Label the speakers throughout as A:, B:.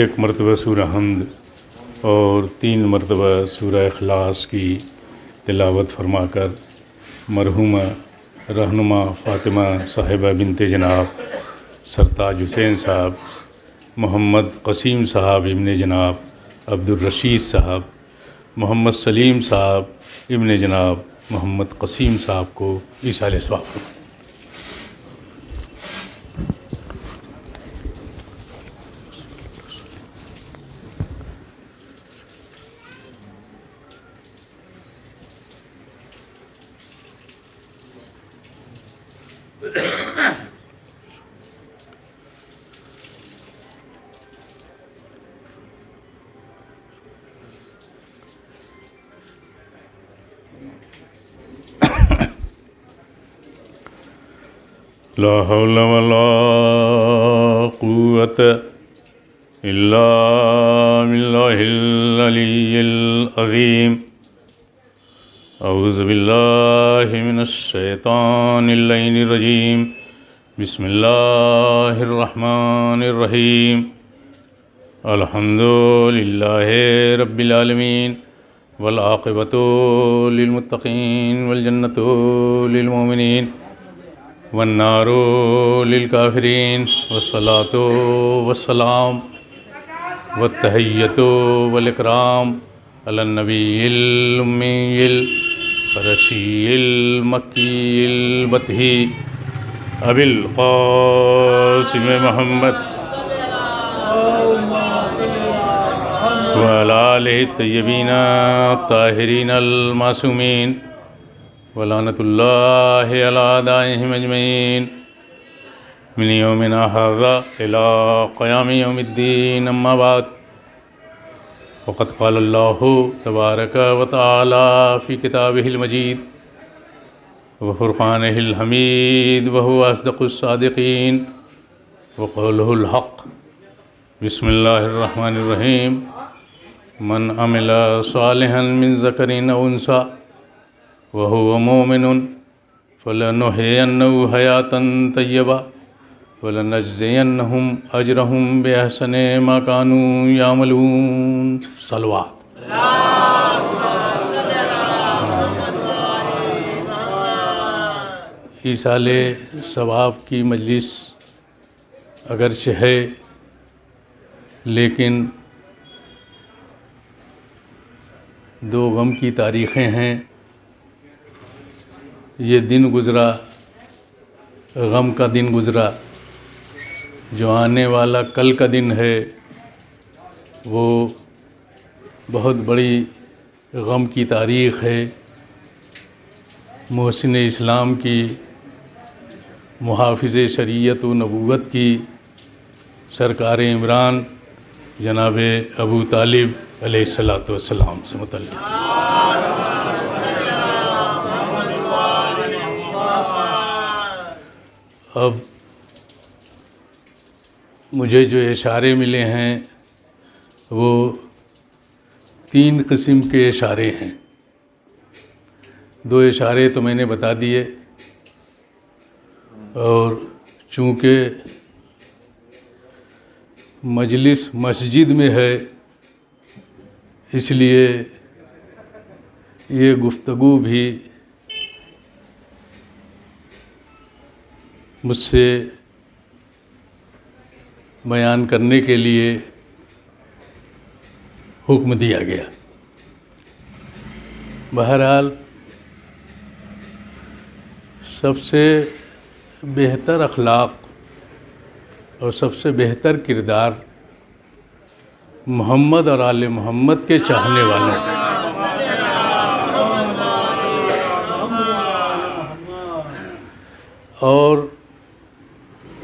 A: एक मरतबा सूरह हम्द और 3 मरतबा सूरह इखलास की तिलावत फरमाकर मरहुमा रहनुमा फ़ातिमा साहिबा बिनते जनाब सरताज हुसैन साहब, मोहम्मद कसीम साहब इब्ने जनाब अब्दुल रशीद साहब, मोहम्मद सलीम साहब इब्ने जनाब मोहम्मद कसीम साहब को ईसाले सवाब फरमाएं। ला हौला वला कुव्वत इल्ला बिल्लाहिल अलिय्यिल अज़ीम। औज़ु बिल्लाहि मिनश शैतानिर रजीम। बिस्मिल्लाहिर रहमानिर रहीम। अल्हम्दुलिल्लाहि रब्बिल आलमीन वल आक़िबतु लिल मुत्तक़ीन वल जन्नतु लिल मुमिनीन वन्नारु लिल काफिरीन वस्सलातु वस्सलाम वत्तहिय्यतु वल इकराम अलन नबिय्यिल उम्मिय्यिल रशीयिल मक्कीयिल बतही अबिल क़ासिम मुहम्मद व अला आलिहि तय्यबीन ताहिरीन अल मासूमीन व लानतुल्लाहि अला अदाइहिम अजमईन मिन यौमिना हाज़ा इला क़यामि यौमिद्दीन। अम्मा बाद फ़क़द क़ालल्लाहु तबारक व तआला फ़ी किताबिहिल मजीद व फ़ुरक़ानिहिल हमीद व हुवा अस्दक़ुस सादिक़ीन व क़ौलुहुल हक़। बिस्मिल्लाहिर रहमानिर रहीम। मन अमिला सालिहन मिन ज़करिन औ उन्सा व हुवा मुमिनुन फलनुहयिन्नहु हयातन तय्यबा वलनजज़ियन्नहुम अजरहुम बिअहसनि मा कानू यामलून। सलवात। ईसाले सवाब की मजलिस अगरचे है, लेकिन 2 गम की तारीख़ें हैं। ये दिन गुज़रा, गम का दिन गुज़रा, जो आने वाला कल का दिन है वो बहुत बड़ी गम की तारीख़ है। मोहसिन इस्लाम की, मुहाफ़िज़ शरीयत व नबूवत की सरकार इमरान जनाब अबू तालिब अलैहिस्सलातु वस्सलाम से मुतल्लिक़। अब मुझे जो इशारे मिले हैं वो 3 किस्म के इशारे हैं। 2 इशारे तो मैंने बता दिए, और चूँकि मजलिस मस्जिद में है इसलिए ये गुफ्तगू भी मुझसे बयान करने के लिए हुक्म दिया गया। बहरहाल सबसे बेहतर अखलाक और सबसे बेहतर किरदार मोहम्मद और आले मोहम्मद के चाहने वालों का। और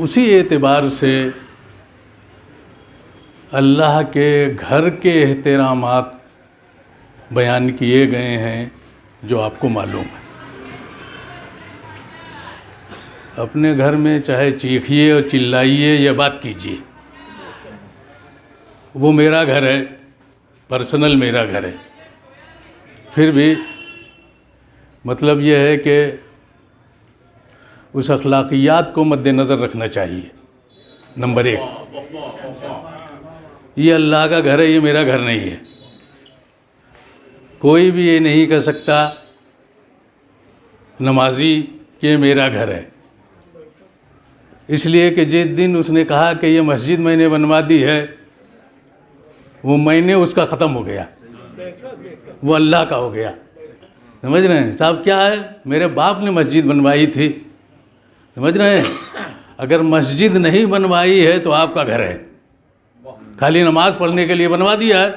A: उसी एतबार से अल्लाह के घर के एहतरामात बयान किए गए हैं जो आपको मालूम है। अपने घर में चाहे चीखिए और चिल्लाइए या बात कीजिए, वो मेरा घर है, पर्सनल मेरा घर है, फिर भी मतलब ये है कि उस अखलाकियात को मद्देनज़र रखना चाहिए। नंबर 1, ये अल्लाह का घर है, ये मेरा घर नहीं है। कोई भी ये नहीं कह सकता नमाजी कि ये मेरा घर है, इसलिए कि जिस दिन उसने कहा कि ये मस्जिद मैंने बनवा दी है, वो मैंने उसका ख़त्म हो गया, वो अल्लाह का हो गया। समझ रहे हैं साहब? क्या है, मेरे बाप ने मस्जिद बनवाई थी, समझ रहे हैं? अगर मस्जिद नहीं बनवाई है तो आपका घर है, खाली नमाज पढ़ने के लिए बनवा दिया है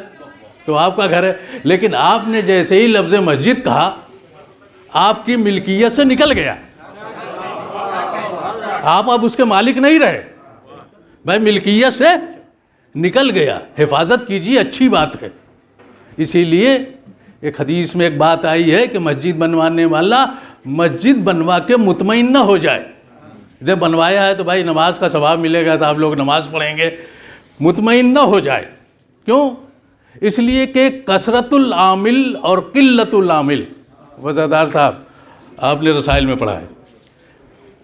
A: तो आपका घर है। लेकिन आपने जैसे ही लफ्ज़ मस्जिद कहा, आपकी मिल्कियत से निकल गया, आप अब उसके मालिक नहीं रहे, भाई मिल्कियत से निकल गया। हिफाजत कीजिए, अच्छी बात है। इसीलिए एक हदीस में एक बात आई है कि मस्जिद बनवाने वाला मस्जिद बनवा के मुतमईन न हो जाए, जब बनवाया है तो भाई नमाज का सवाब मिलेगा तो आप लोग नमाज पढ़ेंगे, मुतमईन न हो जाए। क्यों? इसलिए कि कसरतुल आमिल और किल्लतुल आमिल, वज़ादार साहब आपने रसाइल में पढ़ा है,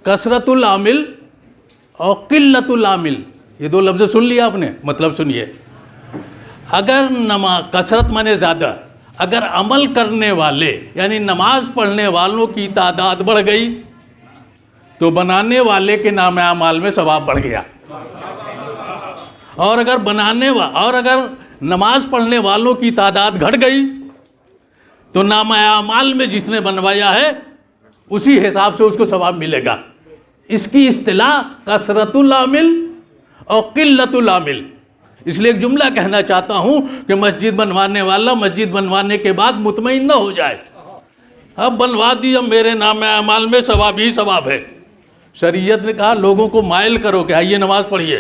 A: कसरतुल आमिल और किल्लतुल आमिल, ये 2 लफ्ज़ सुन लिया आपने? मतलब सुनिए, अगर कसरत माने ज़्यादा, अगर अमल करने वाले यानी नमाज पढ़ने वालों की तादाद बढ़ गई तो बनाने वाले के नाम आमाल में सवाब बढ़ गया। और अगर नमाज पढ़ने वालों की तादाद घट गई तो नाम आमाल में जिसने बनवाया है उसी हिसाब से उसको सवाब मिलेगा। इसकी इस्तिलाह कसरतुल आमिल और किल्लतुल आमिल। इसलिए एक जुमला कहना चाहता हूँ कि मस्जिद बनवाने वाला मस्जिद बनवाने के बाद मुतमईन न हो जाए, अब बनवा दी, अब मेरे नाम अमाल में सवाब ही सवाब है। शरीयत ने कहा लोगों को माइल करो कि आइए नमाज पढ़िए,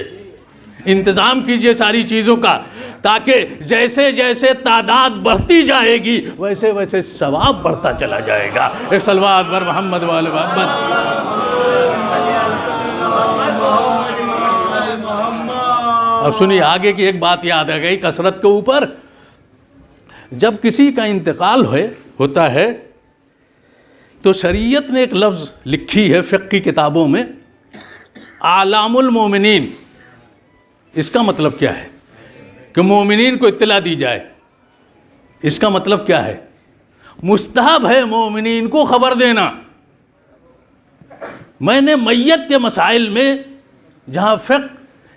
A: इंतज़ाम कीजिए सारी चीज़ों का, ताकि जैसे जैसे तादाद बढ़ती जाएगी वैसे वैसे सवाब बढ़ता चला जाएगा। एक सलवात बर मोहम्मद वाले मोहम्मद। अब सुनिए, आगे की एक बात याद आ गई कसरत के ऊपर। जब किसी का इंतकाल होता है तो शरीयत ने एक लफ्ज़ लिखी है फ़िक़्ह की किताबों में, आलामुल मोमिनीन। इसका मतलब क्या है कि मोमिनीन को इत्तला दी जाए। इसका मतलब क्या है? मुस्तहब है मोमिनीन को ख़बर देना। मैंने मैयत के मसाइल में, जहाँ फ़िक़्ह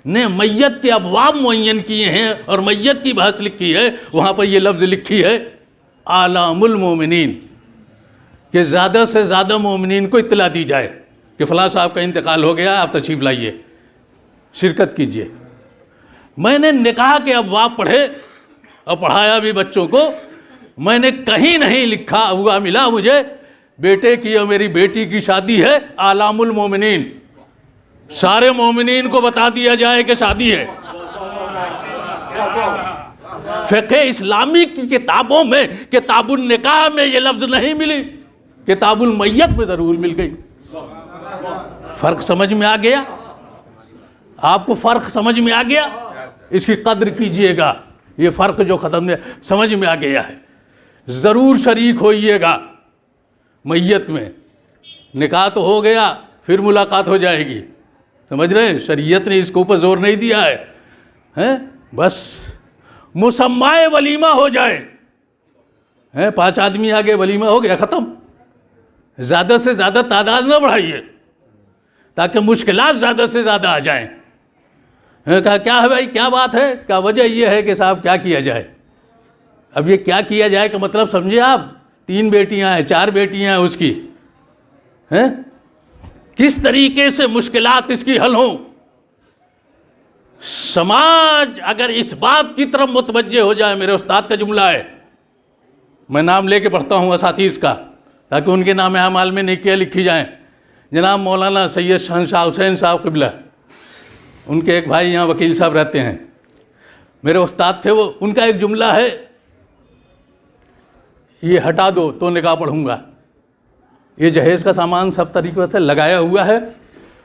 A: ने मैयत के अबवाब मुअय्यन किए हैं और मैयत की बहस लिखी है, वहाँ पर ये लफ्ज़ लिखी है आलामुल मोमिनीन, कि ज़्यादा से ज़्यादा मोमिनीन को इत्तला दी जाए कि फ़लाँ साहब का इंतकाल हो गया, आप तशरीफ़ लाइए, शिरकत कीजिए। मैंने निकाह के अबवाब पढ़े और पढ़ाया भी बच्चों को, मैंने कहीं नहीं लिखा हुआ मिला मुझे बेटे की और मेरी बेटी की शादी है, आलामुल मोमिनीन, सारे मोमिनीन को बता दिया जाए कि शादी है। फ़िक़्ह इस्लामी की किताबों में, किताबुल निकाह में ये लफ्ज़ नहीं मिली, किताबुल मैयत में ज़रूर मिल गई। फ़र्क समझ में आ गया? आपको फ़र्क समझ में आ गया? इसकी कद्र कीजिएगा। ये फ़र्क जो ख़त्म समझ में आ गया है, ज़रूर शरीक होइएगा मैयत में। निकाह तो हो गया, फिर मुलाकात हो जाएगी, समझ रहे हैं? शरीयत ने इसके ऊपर जोर नहीं दिया है, हैं? बस मुसम्माए वलीमा हो जाए, हैं? 5 आदमी आगे वलीमा हो गया, ख़त्म। ज़्यादा से ज़्यादा तादाद न बढ़ाइए ताकि मुश्किलात ज़्यादा से ज़्यादा आ जाएं। कहा क्या है भाई, क्या बात है? क्या वजह ये है कि साहब क्या किया जाए? अब ये क्या किया जाए का मतलब समझे आप? 3 बेटियां हैं, 4 बेटियां हैं उसकी, हैं? किस तरीके से मुश्किलात इसकी हल हों? समाज अगर इस बात की तरफ मुतवज्जे हो जाए, मेरे उस्ताद का जुमला है, मैं नाम लेके पढ़ता हूँ असातीज़ का ताकि उनके नाम अमाल में नेकियां लिखी जाएं। जनाब मौलाना सैयद शहनशाह हुसैन साहब क़िबला, उनके एक भाई यहाँ वकील साहब रहते हैं, मेरे उस्ताद थे वो। उनका एक जुमला है, ये हटा दो तो निकाह पढ़ूँगा। ये जहेज़ का सामान सब तरीक़े से लगाया हुआ है,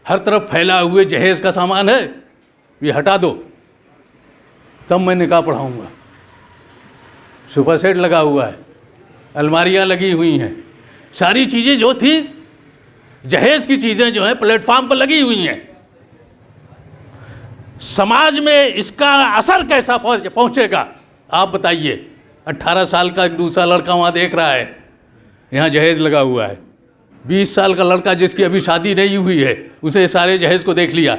A: हर तरफ फैला हुए जहेज़ का सामान है, ये हटा दो तब मैं निकाह पढ़ाऊँगा।
B: सोफा सेट लगा हुआ है, अलमारियाँ लगी हुई हैं, सारी चीज़ें जो थी जहेज की चीज़ें जो हैं प्लेटफार्म पर लगी हुई हैं। समाज में इसका असर कैसा पहुंचेगा आप बताइए। 18 साल का एक दूसरा लड़का वहाँ देख रहा है, यहाँ जहेज लगा हुआ है। 20 साल का लड़का जिसकी अभी शादी नहीं हुई है, उसे सारे जहेज को देख लिया।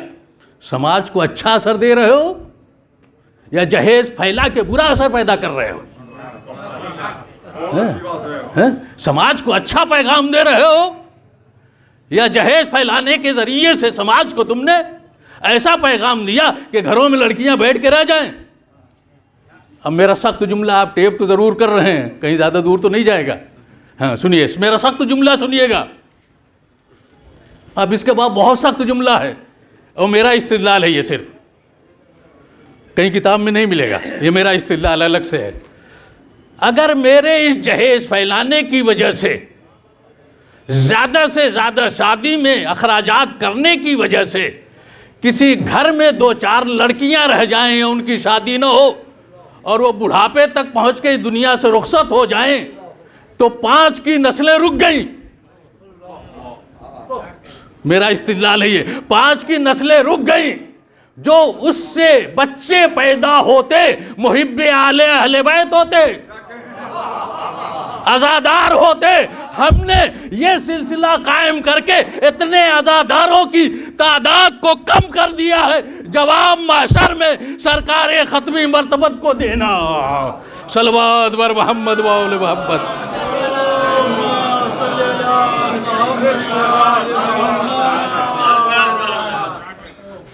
B: समाज को अच्छा असर दे रहे हो या जहेज फैला के बुरा असर पैदा कर रहे हो? समाज को अच्छा पैगाम दे रहे हो या जहेज फैलाने के जरिए से समाज को तुमने ऐसा पैगाम दिया कि घरों में लड़कियां बैठ के रह जाएं? अब मेरा सख्त जुमला, आप टेप तो ज़रूर कर रहे हैं, कहीं ज़्यादा दूर तो नहीं जाएगा। हाँ सुनिए, मेरा सख्त जुमला सुनिएगा। अब इसके बाद बहुत सख्त जुमला है और मेरा इस्तिदलाल है, ये सिर्फ कहीं किताब में नहीं मिलेगा, ये मेरा इस्तिदलाल अलग से है। अगर मेरे इस जहेज फैलाने की वजह से ज़्यादा शादी में अखराजात करने की वजह से किसी घर में 2-4 लड़कियां रह जाएं या उनकी शादी न हो और वो बुढ़ापे तक पहुंच के दुनिया से रुखसत हो जाएं, तो 5 की नस्लें रुक गई। मेरा इस्तिदलाल है ये, 5 की नस्लें रुक गई। जो उससे बच्चे पैदा होते मुहिब्बे आले अहले बैत होते, आज़ादार होते। हमने ये सिलसिला कायम करके इतने आज़ादारों की तादाद को कम कर दिया है। जवाब माशर में सरकार ख़त्मी मर्तबत को देना। सलवात बर मोहम्मद वाले मोहम्मद।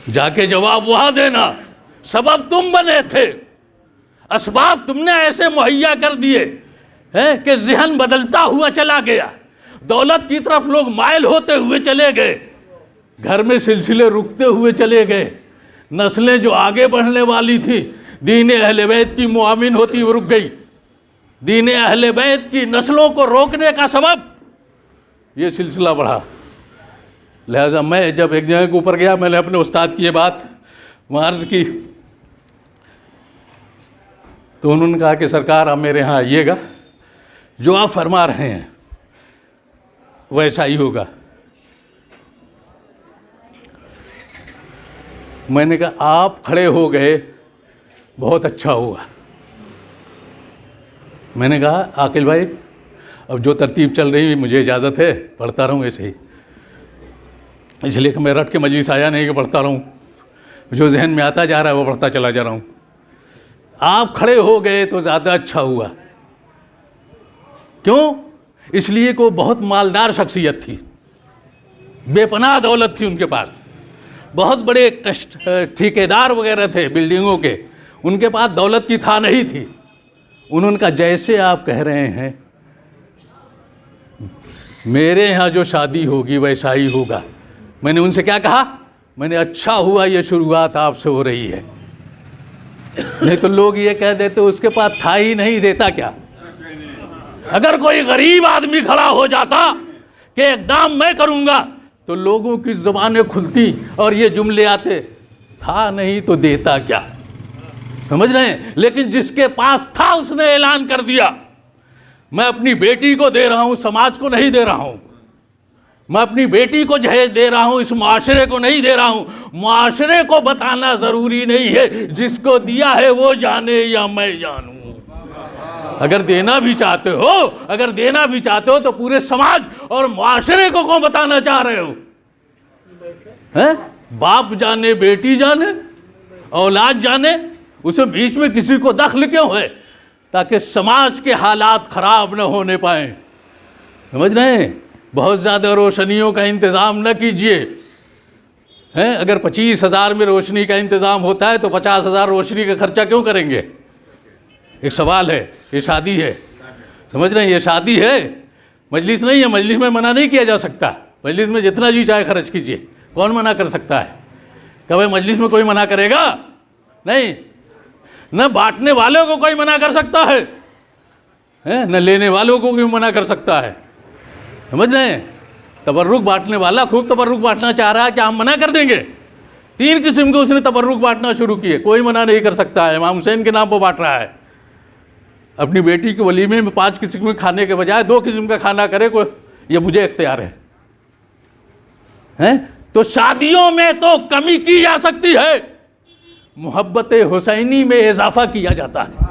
B: जाके जवाब वहाँ देना। सबब तुम बने थे, असबाब तुमने ऐसे मुहैया कर दिए हैं कि ज़हन बदलता हुआ चला गया, दौलत की तरफ लोग माइल होते हुए चले गए, घर में सिलसिले रुकते हुए चले गए, नस्लें जो आगे बढ़ने वाली थी, दीन अहले बैत की मुआमिन होती वो रुक गई। दीन अहले बैत की नस्लों को रोकने का सबब ये सिलसिला बढ़ा। लिहाजा मैं जब एक जगह के ऊपर गया, मैंने अपने उस्ताद की ये बात वहाँ अर्ज़ की, तो उन्होंने कहा कि सरकार आप मेरे यहाँ आइएगा, जो आप फरमा रहे हैं वैसा ही होगा। मैंने कहा आप खड़े हो गए, बहुत अच्छा हुआ। मैंने कहा आकिल भाई, अब जो तरतीब चल रही मुझे इजाज़त है, पढ़ता रहूँ ऐसे ही, इसलिए कि मैं रट के मजलिस आया नहीं कि पढ़ता रहूँ, जो जहन में आता जा रहा है वो पढ़ता चला जा रहा हूँ। आप खड़े हो गए तो ज़्यादा अच्छा हुआ। क्यों? इसलिए कि वो बहुत मालदार शख्सियत थी, बेपनाह दौलत थी उनके पास, बहुत बड़े ठेकेदार वगैरह थे बिल्डिंगों के, उनके पास दौलत की था नहीं थी। उन्होंने कहा जैसे आप कह रहे हैं मेरे यहाँ जो शादी होगी वैसा ही होगा। मैंने उनसे क्या कहा? मैंने अच्छा हुआ ये शुरुआत आपसे हो रही है, नहीं तो लोग ये कह देते उसके पास था ही नहीं, देता क्या। अगर कोई गरीब आदमी खड़ा हो जाता कि एकदम मैं करूँगा, तो लोगों की ज़ुबानें खुलती और ये जुमले आते, था नहीं तो देता क्या। समझ रहे हैं? लेकिन जिसके पास था उसने ऐलान कर दिया, मैं अपनी बेटी को दे रहा हूँ, समाज को नहीं दे रहा हूँ। मैं अपनी बेटी को जहेज दे रहा हूँ, इस मुआशरे को नहीं दे रहा हूँ। मुआशरे को बताना ज़रूरी नहीं है, जिसको दिया है वो जाने या मैं जानूँ। अगर देना भी चाहते हो तो पूरे समाज और मुआशरे को कौन बताना चाह रहे हो? हैं? बाप जाने, बेटी जाने, औलाद जाने, उसमें बीच में किसी को दखल क्यों है? ताकि समाज के हालात ख़राब न होने पाए। समझ रहे हैं? बहुत ज़्यादा रोशनियों का इंतज़ाम न कीजिए। हैं? अगर 25,000 में रोशनी का इंतज़ाम होता है तो 50,000 रोशनी का खर्चा क्यों करेंगे? एक सवाल है। ये शादी है, समझ रहे हैं? ये शादी है, मजलिस नहीं है। मजलिस में मना नहीं किया जा सकता। मजलिस में जितना जी चाहे खर्च कीजिए, कौन मना कर सकता है? क्या भाई मजलिस में कोई मना करेगा? नहीं। न बांटने वालों को कोई मना कर सकता है, न लेने वालों को कोई मना कर सकता है। समझ रहे हैं? तबर्रुक बांटने वाला खूब तबर्रुक बांटना चाह रहा है, क्या हम मना कर देंगे? 3 किस्म के उसने तबर्रुक बांटना शुरू किए, कोई मना नहीं कर सकता है। इमाम हुसैन के नाम पर बांट रहा है, अपनी बेटी के वलीमे में 5 किस्म के खाने के बजाय 2 किस्म का खाना करे, को ये मुझे इख्तियार है, हैं? तो शादियों में तो कमी की जा सकती है, मोहब्बत हुसैनी में इजाफा किया जाता है।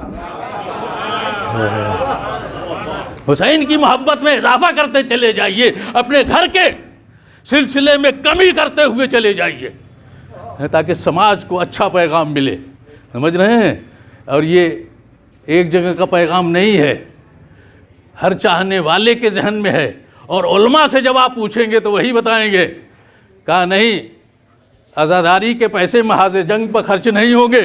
B: हुसैन की मोहब्बत में इजाफा करते चले जाइए, अपने घर के सिलसिले में कमी करते हुए चले जाइए, ताकि समाज को अच्छा पैगाम मिले। समझ रहे हैं? और ये एक जगह का पैगाम नहीं है, हर चाहने वाले के जहन में है। और उलमा से जब आप पूछेंगे तो वही बताएंगे, कहा नहीं, आज़ादारी के पैसे महाज़ जंग पर खर्च नहीं होंगे।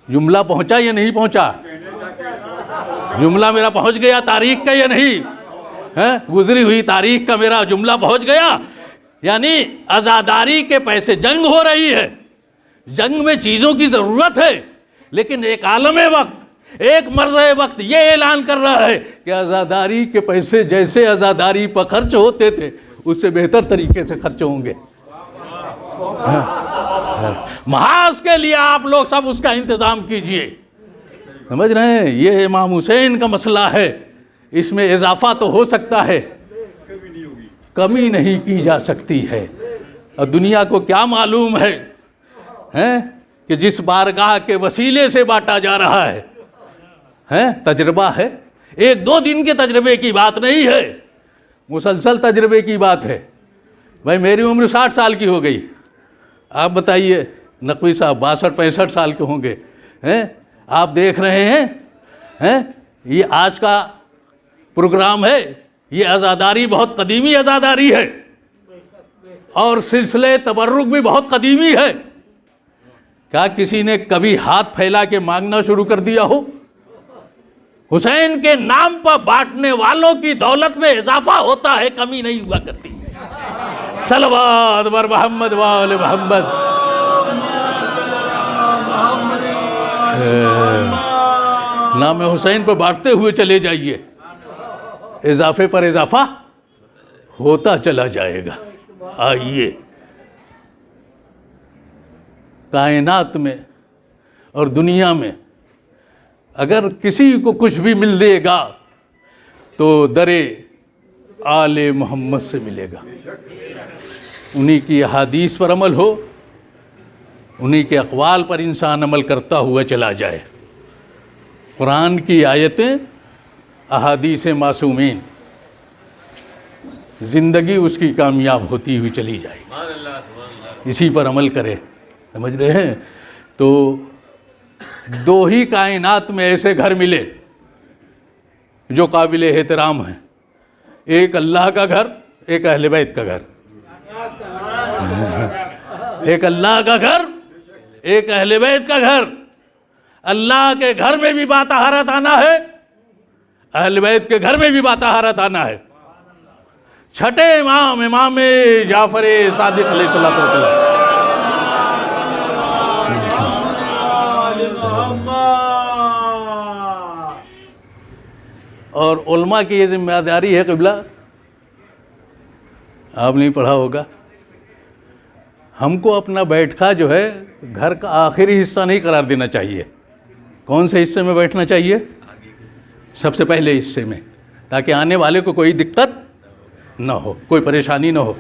B: जुमला पहुंचा या नहीं पहुंचा? जुमला मेरा पहुंच गया तारीख का या नहीं है? गुजरी हुई तारीख का मेरा जुमला पहुंच गया। यानी आज़ादारी के पैसे, जंग हो रही है, जंग में चीज़ों की ज़रूरत है, लेकिन एक आलमे वक्त, एक मर्ज़ वक्त ये ऐलान कर रहा है कि आज़ादारी के पैसे जैसे आज़ादारी पर खर्च होते थे उससे बेहतर तरीके से खर्च होंगे। महाज के लिए आप लोग सब उसका इंतज़ाम कीजिए। समझ रहे हैं? ये इमाम हुसैन का मसला है, इसमें इजाफा तो हो सकता है, कमी नहीं की जा सकती है। और दुनिया को क्या मालूम है, हैं कि जिस बारगाह के वसीले से बांटा जा रहा है, हैं, तजर्बा है, 1-2 दिन के तजर्बे की बात नहीं है, मुसलसल तजर्बे की बात है। भाई मेरी उम्र 60 साल की हो गई, आप बताइए नकवी साहब 62-65 साल के होंगे, हैं? आप देख रहे हैं, ये आज का प्रोग्राम है, ये आज़ादारी बहुत कदीमी आज़ादारी है और सिलसिले तबर्रुक भी बहुत कदीमी है। क्या किसी ने कभी हाथ फैला के मांगना शुरू कर दिया हो? हुसैन के नाम पर बांटने वालों की दौलत में इजाफा होता है, कमी नहीं हुआ करती। सलवात बर मोहम्मद वाले मोहम्मद। नाम हुसैन पर बांटते हुए चले जाइए, इजाफे पर इजाफा होता चला जाएगा। आइए, कायनात में और दुनिया में अगर किसी को कुछ भी मिल देगा तो दरे आले मोहम्मद से मिलेगा। उन्हीं की अहादीस पर अमल हो, उन्हीं के अक़वाल पर इंसान अमल करता हुआ चला जाए। कुरान की आयतें, अहादीस मासूमीन, ज़िंदगी उसकी कामयाब होती हुई चली जाएगी, इसी पर अमल करे। समझ रहे हैं? तो 2 ही कायनात में ऐसे घर मिले जो काबिल एहतराम हैं, एक अल्लाह का घर, एक अहले बैत का घर। एक अल्लाह का घर, एक अहले बैत का घर। अल्लाह के घर में भी बातहारत आना है, अहले बैत के घर में भी बातहारत आना है। छठे इमाम, इमाम जाफर सादिक अलैहिस्सलातु वस्सलाम, और उलमा की ये जिम्मेदारी है। क़िबला आप नहीं पढ़ा होगा, हमको अपना बैठका जो है घर का आखिरी हिस्सा नहीं करार देना चाहिए। कौन से हिस्से में बैठना चाहिए? सबसे पहले हिस्से में, ताकि आने वाले को कोई दिक्कत ना हो, कोई परेशानी ना हो।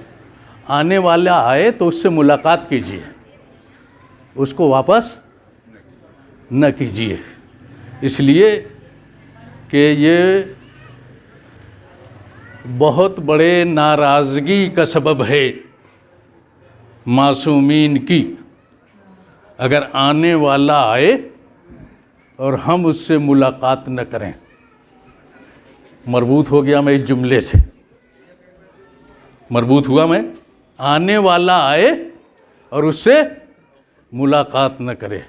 B: आने वाला आए तो उससे मुलाकात कीजिए, उसको वापस न कीजिए, इसलिए कि ये बहुत बड़े नाराज़गी का सबब है मासूमीन की। अगर आने वाला आए और हम उससे मुलाकात न करें। मरबूत हो गया मैं इस जुमले से, मरबूत हुआ मैं, आने वाला आए और उससे मुलाकात न करे।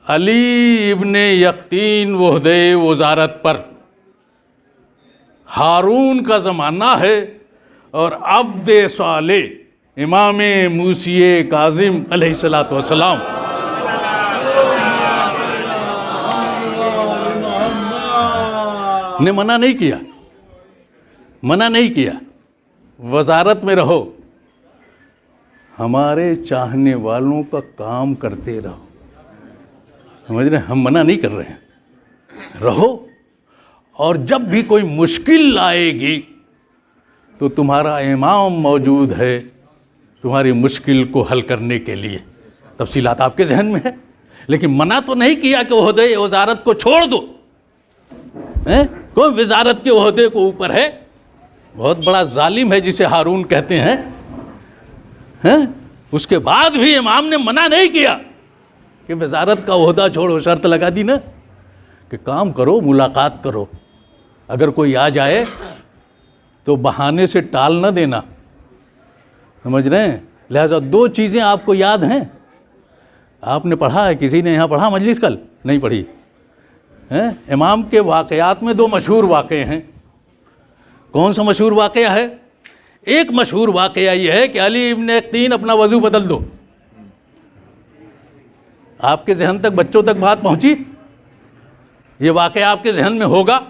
B: अली इब्ने यक़तीन वहदे वज़ारत पर हारून का ज़माना है और अब्द साले इमाम मूसी काज़िम अलैहिस्सलातु वस्सलाम। ने मना नहीं किया, मना नहीं किया, वज़ारत में रहो, हमारे चाहने वालों का काम करते रहो। समझ रहे हैं? हम मना नहीं कर रहे हैं, रहो, और जब भी कोई मुश्किल आएगी तो तुम्हारा इमाम मौजूद है तुम्हारी मुश्किल को हल करने के लिए। तफसीलात आपके जहन में है, लेकिन मना तो नहीं किया कि ओहदे वजारत को छोड़ दो। कोई वजारत के ओहदे को ऊपर है, बहुत बड़ा जालिम है जिसे हारून कहते हैं, उसके बाद भी इमाम ने मना नहीं किया कि वजारत का ओहदा छोड़ो। शर्त लगा दी ना कि काम करो, मुलाकात करो, अगर कोई आ जाए तो बहाने से टाल न देना, समझ रहे हैं। लिहाजा दो चीज़ें आपको याद हैं, आपने पढ़ा है, किसी ने यहाँ पढ़ा मजलिस कल नहीं पढ़ी है। इमाम के वाक़यात में दो मशहूर वाक़े हैं। कौन सा मशहूर वाक़या है? एक मशहूर वाक़या ये है कि अली इब्न यक़तीन अपना वज़ू बदल दो। आपके जहन तक, बच्चों तक बात पहुँची? ये वाक़या आपके जहन में होगा,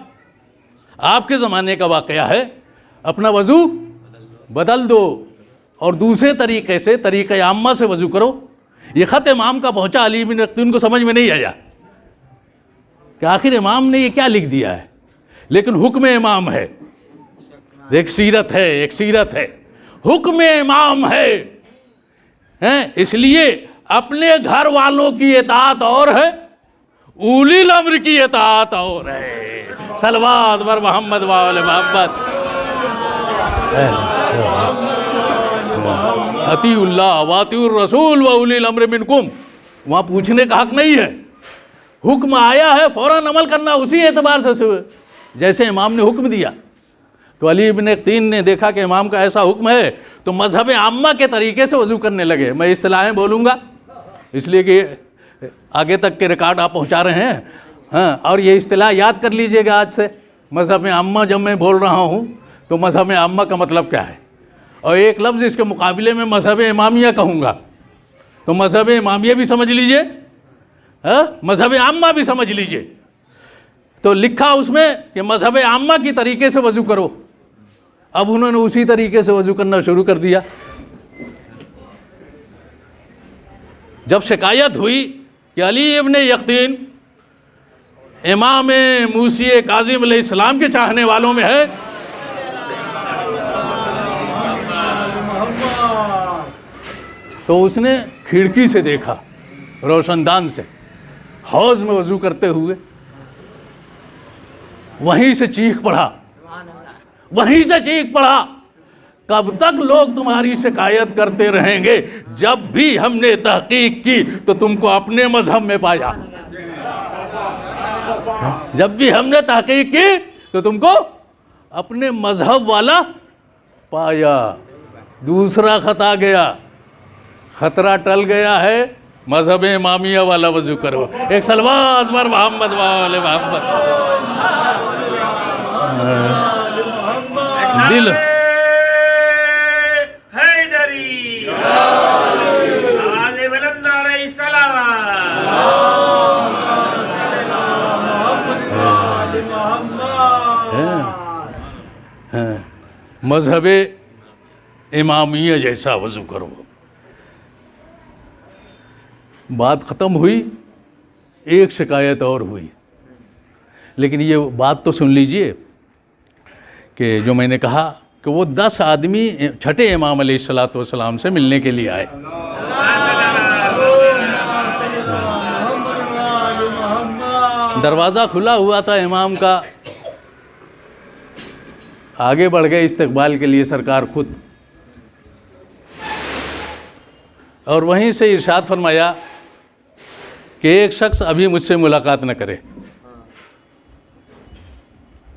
B: आपके ज़माने का वाक़या है। अपना वज़ू बदल दो और दूसरे तरीक़े से, तरीक़े आम्मा से वज़ू करो। ये ख़त इमाम का पहुँचा, अली इब्न यक़तीन को समझ में नहीं आया कि आखिर इमाम ने ये क्या लिख दिया है, लेकिन हुक्म इमाम है। एक सीरत है, एक सीरत है, हुक्म इमाम है, इसलिए अपने घर वालों की इताअत और है, उलिल अम्र की इताअत और है। सलवात बर मोहम्मद वाले मोहम्मद। अतीउल्लाह वातिउर रसूल व उलिल अम्र मिनकुम। वहाँ पूछने का हक नहीं है, हुक्म आया है फ़ौरन अमल करना उसी एतबार से जैसे इमाम ने हुक्म दिया। तो अली इब्न यक़तीन ने देखा कि इमाम का ऐसा हुक्म है तो मज़हब आम्मा के तरीके से वज़ू करने लगे। मैं इस्तिलाहें बोलूँगा इसलिए कि आगे तक के रिकॉर्ड आप पहुँचा रहे हैं, हाँ, और ये इस्तिलाह याद कर लीजिएगा आज से। मज़हब आम्मा जब मैं बोल रहा हूँ तो मज़हब आम्मा का मतलब क्या है, और एक लफ्ज़ इसके मुकाबले में मज़हब इमामिया कहूँगा तो मज़हब इमामिया भी समझ लीजिए, मज़हब आम्मा भी समझ लीजिए। तो लिखा उसमें कि मज़हब आम्मा की तरीके से वज़ू करो। अब उन्होंने उसी तरीके से वज़ू करना शुरू कर दिया। जब शिकायत हुई कि अली इब्न यक़तीन इमाम मूसी काज़िम अलैहिस्सलाम के चाहने वालों में है, तो उसने खिड़की से देखा, रोशनदान से, हौज़ में वज़ू करते हुए, वहीं से चीख पड़ा, वहीं से चीख पड़ा, कब तक लोग तुम्हारी शिकायत करते रहेंगे? जब भी हमने तहकीक की तो तुमको अपने मजहब में पाया, जब भी हमने तहकीक की तो तुमको अपने मजहब वाला पाया। दूसरा खत आ गया, खतरा टल गया है, मजहब इमामिया वाला वज़ू करो। एक सलवात पर मोहम्मद वाले मोहम्मद। दिल
C: हैदरी आले वलद अलैहिस्सलाम।
B: मजहब इमामिया जैसा वज़ू करो। बात ख़त्म हुई, एक शिकायत और हुई, लेकिन ये बात तो सुन लीजिए कि जो मैंने कहा कि वो 10 आदमी छठे इमाम अलैहिस्सलातु वस्सलाम से मिलने के लिए आए। दरवाज़ा खुला हुआ था इमाम का, आगे बढ़ गए इस्तकबाल के लिए सरकार खुद, और वहीं से इरशाद फरमाया कि एक शख्स अभी मुझसे मुलाकात न करे।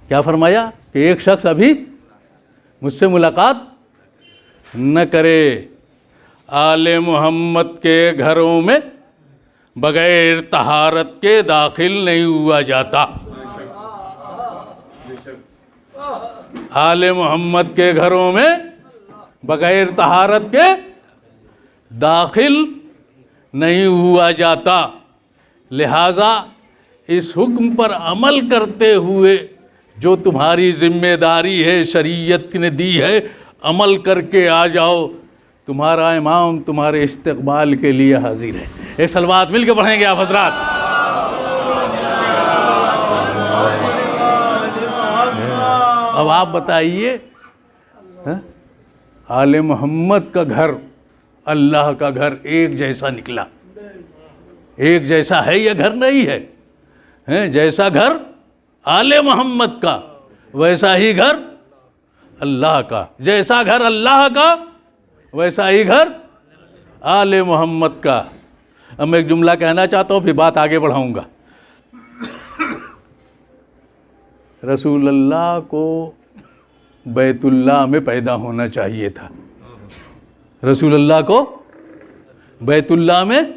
B: क्या फरमाया कि एक शख्स अभी मुझसे मुलाकात न करे। आले मोहम्मद के घरों में बग़ैर तहारत के दाखिल नहीं हुआ जाता। आले मोहम्मद के घरों में बग़ैर तहारत के दाखिल नहीं हुआ जाता। लिहाजा इस हुक्म पर अमल करते हुए जो तुम्हारी ज़िम्मेदारी है शरीयत ने दी है, अमल करके आ जाओ, तुम्हारा इमाम तुम्हारे इस्तकबाल के लिए हाजिर है। एक सलवात मिल के पढ़ेंगे आप हज़रात। अब आप बताइए, आले मोहम्मद का घर, अल्लाह का घर एक जैसा निकला। एक जैसा है यह घर नहीं है, हैं? जैसा घर आले मोहम्मद का वैसा ही घर अल्लाह का, जैसा घर अल्लाह का वैसा ही घर आले मोहम्मद का। अब मैं एक जुमला कहना चाहता हूँ, फिर बात आगे बढ़ाऊँगा। रसूलुल्लाह को बैतुल्लाह में पैदा होना चाहिए था। रसूलुल्लाह को बैतुल्लाह में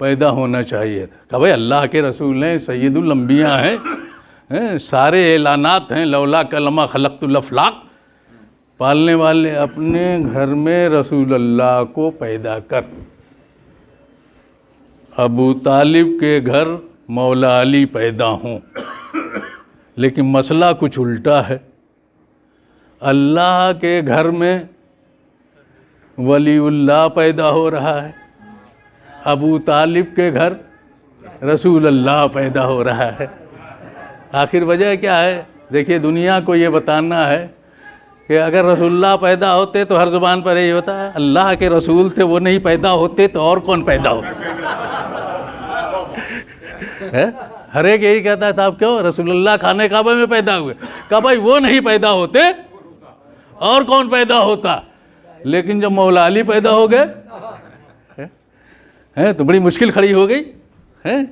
B: पैदा होना चाहिए था। कहा भाई अल्लाह के रसूल हैं, सैयदुल अंबिया हैं, सारे ऐलानात हैं, लौला कलमा खलक़तुल अफ़लाक। पालने वाले अपने घर में रसूलुल्लाह को पैदा कर। अबू तालिब के घर मौला अली पैदा हों, लेकिन मसला कुछ उल्टा है। अल्लाह के घर में वलीउल्लाह पैदा हो रहा है, अबू तालिब के घर रसूलुल्लाह पैदा हो रहा है। आखिर वजह क्या है? देखिए, दुनिया को ये बताना है कि अगर रसूलुल्लाह पैदा होते तो हर ज़ुबान पर यही होता है, अल्लाह के रसूल थे, वो नहीं पैदा होते तो और कौन पैदा होता है? हर एक यही कहता था, आप क्यों रसूलुल्लाह खाने काबा में पैदा हुए? कहा भाई वो नहीं पैदा होते और कौन पैदा होता? लेकिन जब मौला अली पैदा हो गए हैं तो बड़ी मुश्किल खड़ी हो गई है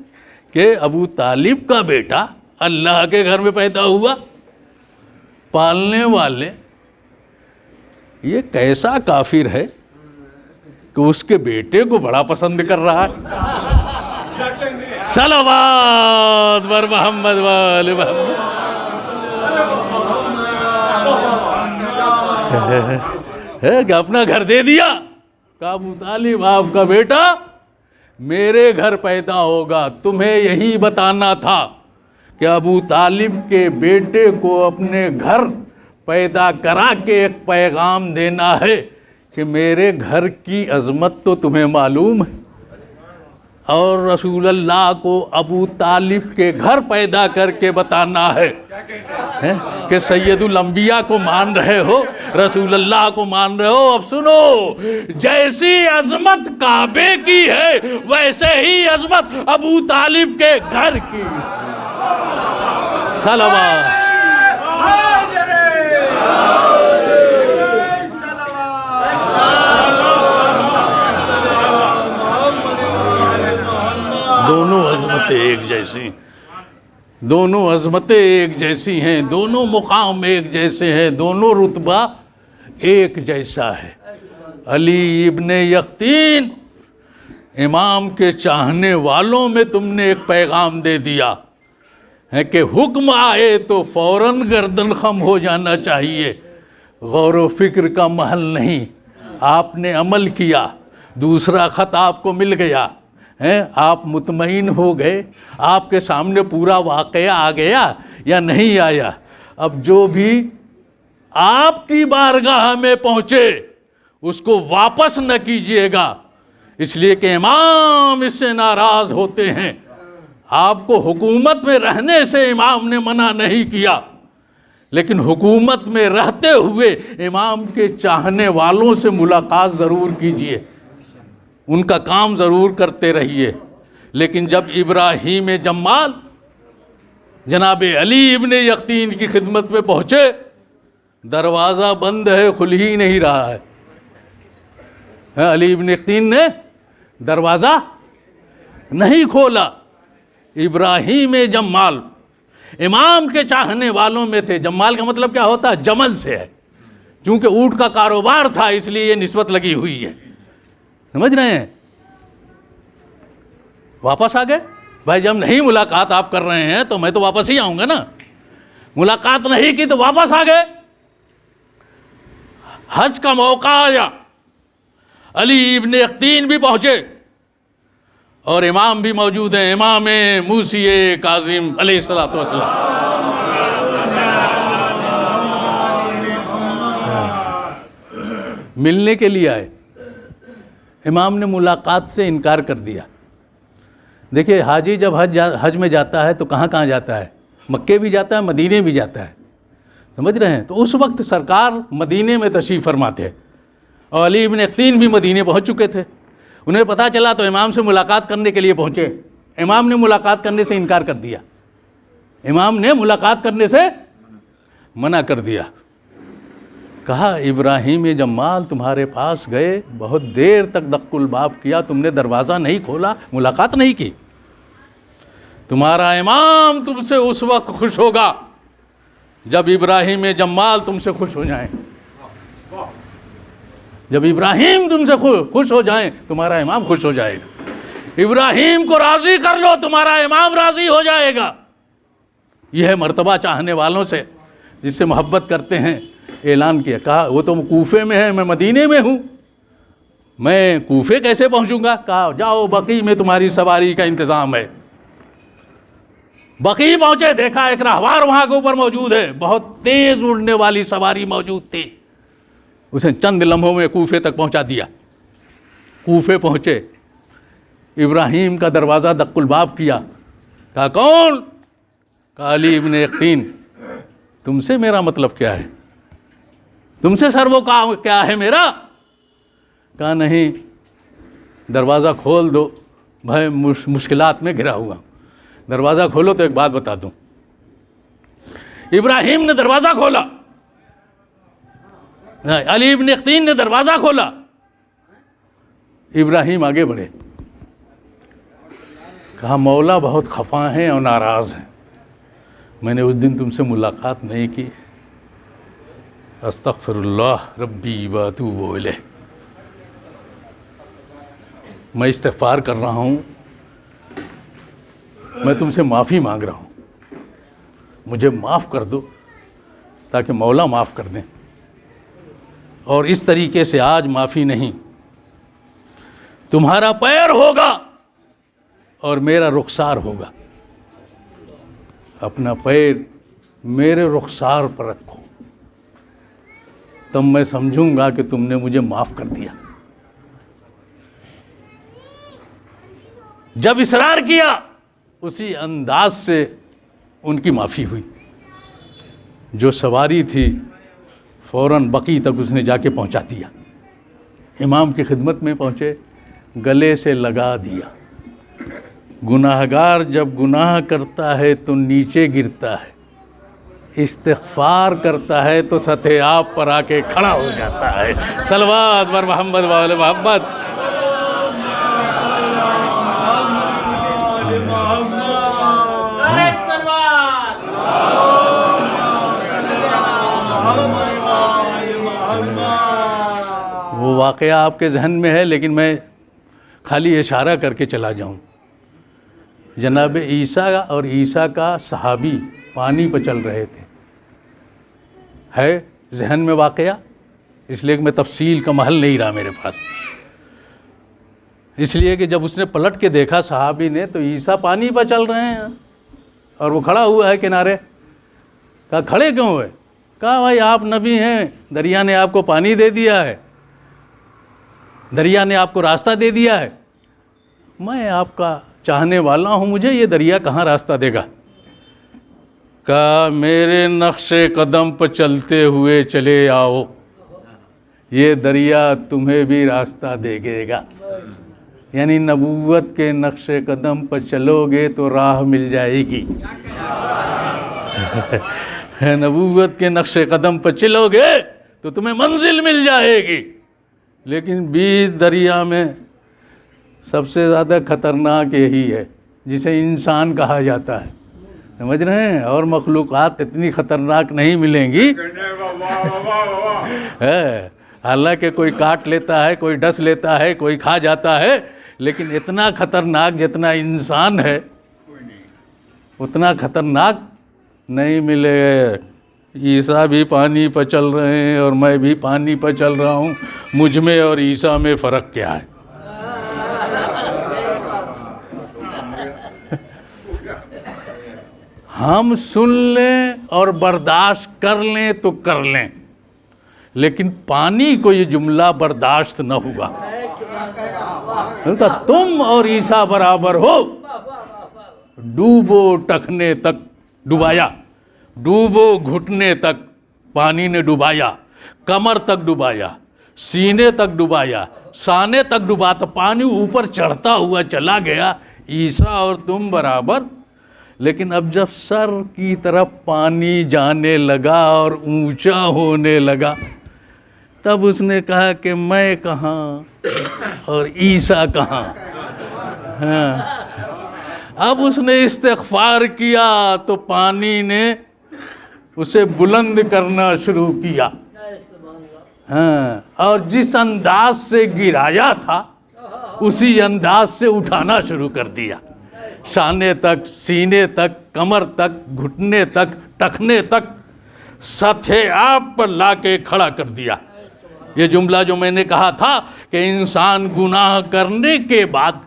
B: कि अबू तालिब का बेटा अल्लाह के घर में पैदा हुआ। पालने वाले ये कैसा काफिर है कि उसके बेटे को बड़ा पसंद कर रहा है। सलावत बर मोहम्मद वाले है कि अपना घर दे दिया। का अबू तालिब आपका बेटा मेरे घर पैदा होगा। तुम्हें यही बताना था कि अबू तालिब के बेटे को अपने घर पैदा करा के एक पैगाम देना है कि मेरे घर की अज़मत तो तुम्हें मालूम है, और रसूलुल्लाह को अबू तालिब के घर पैदा करके बताना है कि सैयदुल अंबिया को मान रहे हो, रसूलुल्लाह को मान रहे हो। अब सुनो, जैसी अजमत काबे की है वैसे ही अजमत अबू तालिब के घर की। सलावत। दोनों अज़मतें एक जैसी, दोनों अज़मतें एक जैसी हैं, दोनों मुकाम एक जैसे हैं, दोनों रुतबा एक जैसा है। अली इब्ने यक़तीन, इमाम के चाहने वालों में तुमने एक पैगाम दे दिया है कि हुक्म आए तो फ़ौरन गर्दन खम हो जाना चाहिए, गौर व फिक्र का महल नहीं। आपने अमल किया, दूसरा ख़त आपको मिल गया हैं, आप मुतमईन हो गए, आपके सामने पूरा वाक़या आ गया या नहीं आया। अब जो भी आपकी बारगाह में पहुँचे उसको वापस न कीजिएगा, इसलिए कि इमाम इससे नाराज़ होते हैं। आपको हुकूमत में रहने से इमाम ने मना नहीं किया, लेकिन हुकूमत में रहते हुए इमाम के चाहने वालों से मुलाकात ज़रूर कीजिए, उनका काम ज़रूर करते रहिए। लेकिन जब इब्राहीम जम्माल जनाब अली इब्ने यक़तीन की खिदमत में पहुँचे, दरवाज़ा बंद है, खुल ही नहीं रहा है। अली इब्ने यक़तीन ने दरवाज़ा नहीं खोला। इब्राहीम जम्माल इमाम के चाहने वालों में थे। जम्माल का मतलब क्या होता है? जमल से है, चूँकि ऊँट का कारोबार था इसलिए ये निस्बत लगी हुई है। समझ रहे हैं? वापस आ गए भाई। जब नहीं मुलाकात आप कर रहे हैं तो मैं तो वापस ही आऊँगा ना। मुलाकात नहीं की तो वापस आ गए। हज का मौका आया, अली इब्ने यक़तीन भी पहुँचे और इमाम भी मौजूद हैं, इमाम मूसी काज़िम अलैहिस्सलातु वस्सलाम। मिलने के लिए आए। इमाम ने मुलाकात से इनकार कर दिया। देखिए, हाजी जब हज में जाता है तो कहाँ कहाँ जाता है? मक्के भी जाता है, मदीने भी जाता है, समझ रहे हैं। तो उस वक्त सरकार मदीने में तशरीफ़ फरमा थे और अली इब्न अकीन भी मदीने पहुंच चुके थे। उन्हें पता चला तो इमाम से मुलाकात करने के लिए पहुंचे। इमाम ने मुलाकात करने से इनकार कर दिया, इमाम ने मुलाकात करने से मना कर दिया। कहा इब्राहीम जम्माल तुम्हारे पास गए, बहुत देर तक दक्कुल बाब किया, तुमने दरवाज़ा नहीं खोला, मुलाकात नहीं की। तुम्हारा इमाम तुमसे उस वक्त खुश होगा जब इब्राहीम जम्माल तुमसे खुश हो जाएं। जब इब्राहीम तुमसे खुश हो जाएं, तुम्हारा इमाम खुश हो जाएगा। इब्राहीम को राज़ी कर लो, तुम्हारा इमाम राज़ी हो जाएगा। यह है मर्तबा चाहने वालों से, जिससे मोहब्बत करते हैं। ऐलान किया, कहा वो तो कूफे में है, मैं मदीने में हूँ, मैं कूफे कैसे पहुँचूँगा। कहा जाओ बकी में तुम्हारी सवारी का इंतज़ाम है। बकी पहुँचे, देखा एक रहवार वहाँ के ऊपर मौजूद है, बहुत तेज़ उड़ने वाली सवारी मौजूद थी। उसे चंद लम्हों में कूफे तक पहुँचा दिया। कूफे पहुँचे, इब्राहीम का दरवाज़ा दक्कुल बाब किया। कहा कौन। कहा अली इब्न यकीन। तुमसे मेरा मतलब क्या है, तुमसे सर क्या है मेरा। कहा नहीं, दरवाज़ा खोल दो, भाई मुश्किलात में घिरा हुआ। दरवाज़ा खोलो तो एक बात बता दूं। इब्राहीम ने दरवाज़ा खोला, अली इब्न यकीन ने दरवाज़ा खोला, इब्राहीम आगे बढ़े। कहा मौला बहुत खफा हैं और नाराज़ हैं, मैंने उस दिन तुमसे मुलाकात नहीं की। अस्तग़फिरुल्लाह रब्बी व अतूबु इलैह, मैं इस्तिग़फ़ार कर रहा हूँ, मैं तुमसे माफ़ी मांग रहा हूँ, मुझे माफ़ कर दो ताकि मौला माफ़ कर दें। और इस तरीके से आज माफ़ी नहीं, तुम्हारा पैर होगा और मेरा रुखसार होगा। अपना पैर मेरे रुखसार पर रखो, तब मैं समझूंगा कि तुमने मुझे माफ़ कर दिया। जब इसरार किया, उसी अंदाज से उनकी माफ़ी हुई। जो सवारी थी फ़ौरन बकी तक उसने जाके पहुंचा दिया। इमाम की खिदमत में पहुँचे, गले से लगा दिया। गुनाहगार जब गुनाह करता है तो नीचे गिरता है, इस्तिग़फ़ार करता है तो सतह आप पर आके खड़ा हो जाता है। सलवात बर मोहम्मद वाले मोहम्मद। वो वाक़या आपके जहन में है, लेकिन मैं खाली इशारा करके चला जाऊँ। जनाब ईसा और ईसा का सहाबी पानी पर चल रहे थे, है जहन में वाक़या, इसलिए कि मैं तफसील का महल नहीं रहा मेरे पास। इसलिए कि जब उसने पलट के देखा सहाबी ने, तो ईसा पानी पर चल रहे हैं और वो खड़ा हुआ है किनारे। कहा खड़े क्यों हुए। कहा भाई आप नबी हैं, दरिया ने आपको पानी दे दिया है, दरिया ने आपको रास्ता दे दिया है, मैं आपका चाहने वाला हूँ, मुझे ये दरिया कहाँ रास्ता देगा। कहा मेरे नक्शे कदम पर चलते हुए चले आओ, ये दरिया तुम्हें भी रास्ता देगा। यानी नबूवत के नक्शे कदम पर चलोगे तो राह मिल जाएगी। नबूवत के नक्शे कदम पर चलोगे तो तुम्हें मंजिल मिल जाएगी। लेकिन बीच दरिया में सबसे ज़्यादा ख़तरनाक यही है, जिसे इंसान कहा जाता है, समझ रहे हैं। और मखलूक़ात इतनी ख़तरनाक नहीं मिलेंगी। हालांकि कोई काट लेता है, कोई डस लेता है, कोई खा जाता है, लेकिन इतना ख़तरनाक जितना इंसान है उतना ख़तरनाक नहीं मिलेगा। ईसा भी पानी पर चल रहे हैं और मैं भी पानी पर चल रहा हूँ, मुझ में और ईसा में फ़र्क क्या है। हम सुन लें और बर्दाश्त कर लें तो कर लें, लेकिन पानी को ये जुमला बर्दाश्त न हुआ। तुम और ईसा बराबर हो, डूबो टखने तक डुबाया, डूबो घुटने तक पानी ने डुबाया, कमर तक डुबाया, सीने तक डुबाया, साने तक डुबा, तो पानी ऊपर चढ़ता हुआ चला गया, ईसा और तुम बराबर। लेकिन अब जब सर की तरफ पानी जाने लगा और ऊंचा होने लगा, तब उसने कहा कि मैं कहाँ और ईसा कहाँ। हाँ, अब उसने इस्तिग़फ़ार किया तो पानी ने उसे बुलंद करना शुरू किया। हाँ, और जिस अंदाज से गिराया था उसी अंदाज से उठाना शुरू कर दिया, शाने तक, सीने तक, कमर तक, घुटने तक, टखने तक, सथे आप पर लाके खड़ा कर दिया। ये जुमला जो मैंने कहा था कि इंसान गुनाह करने के बाद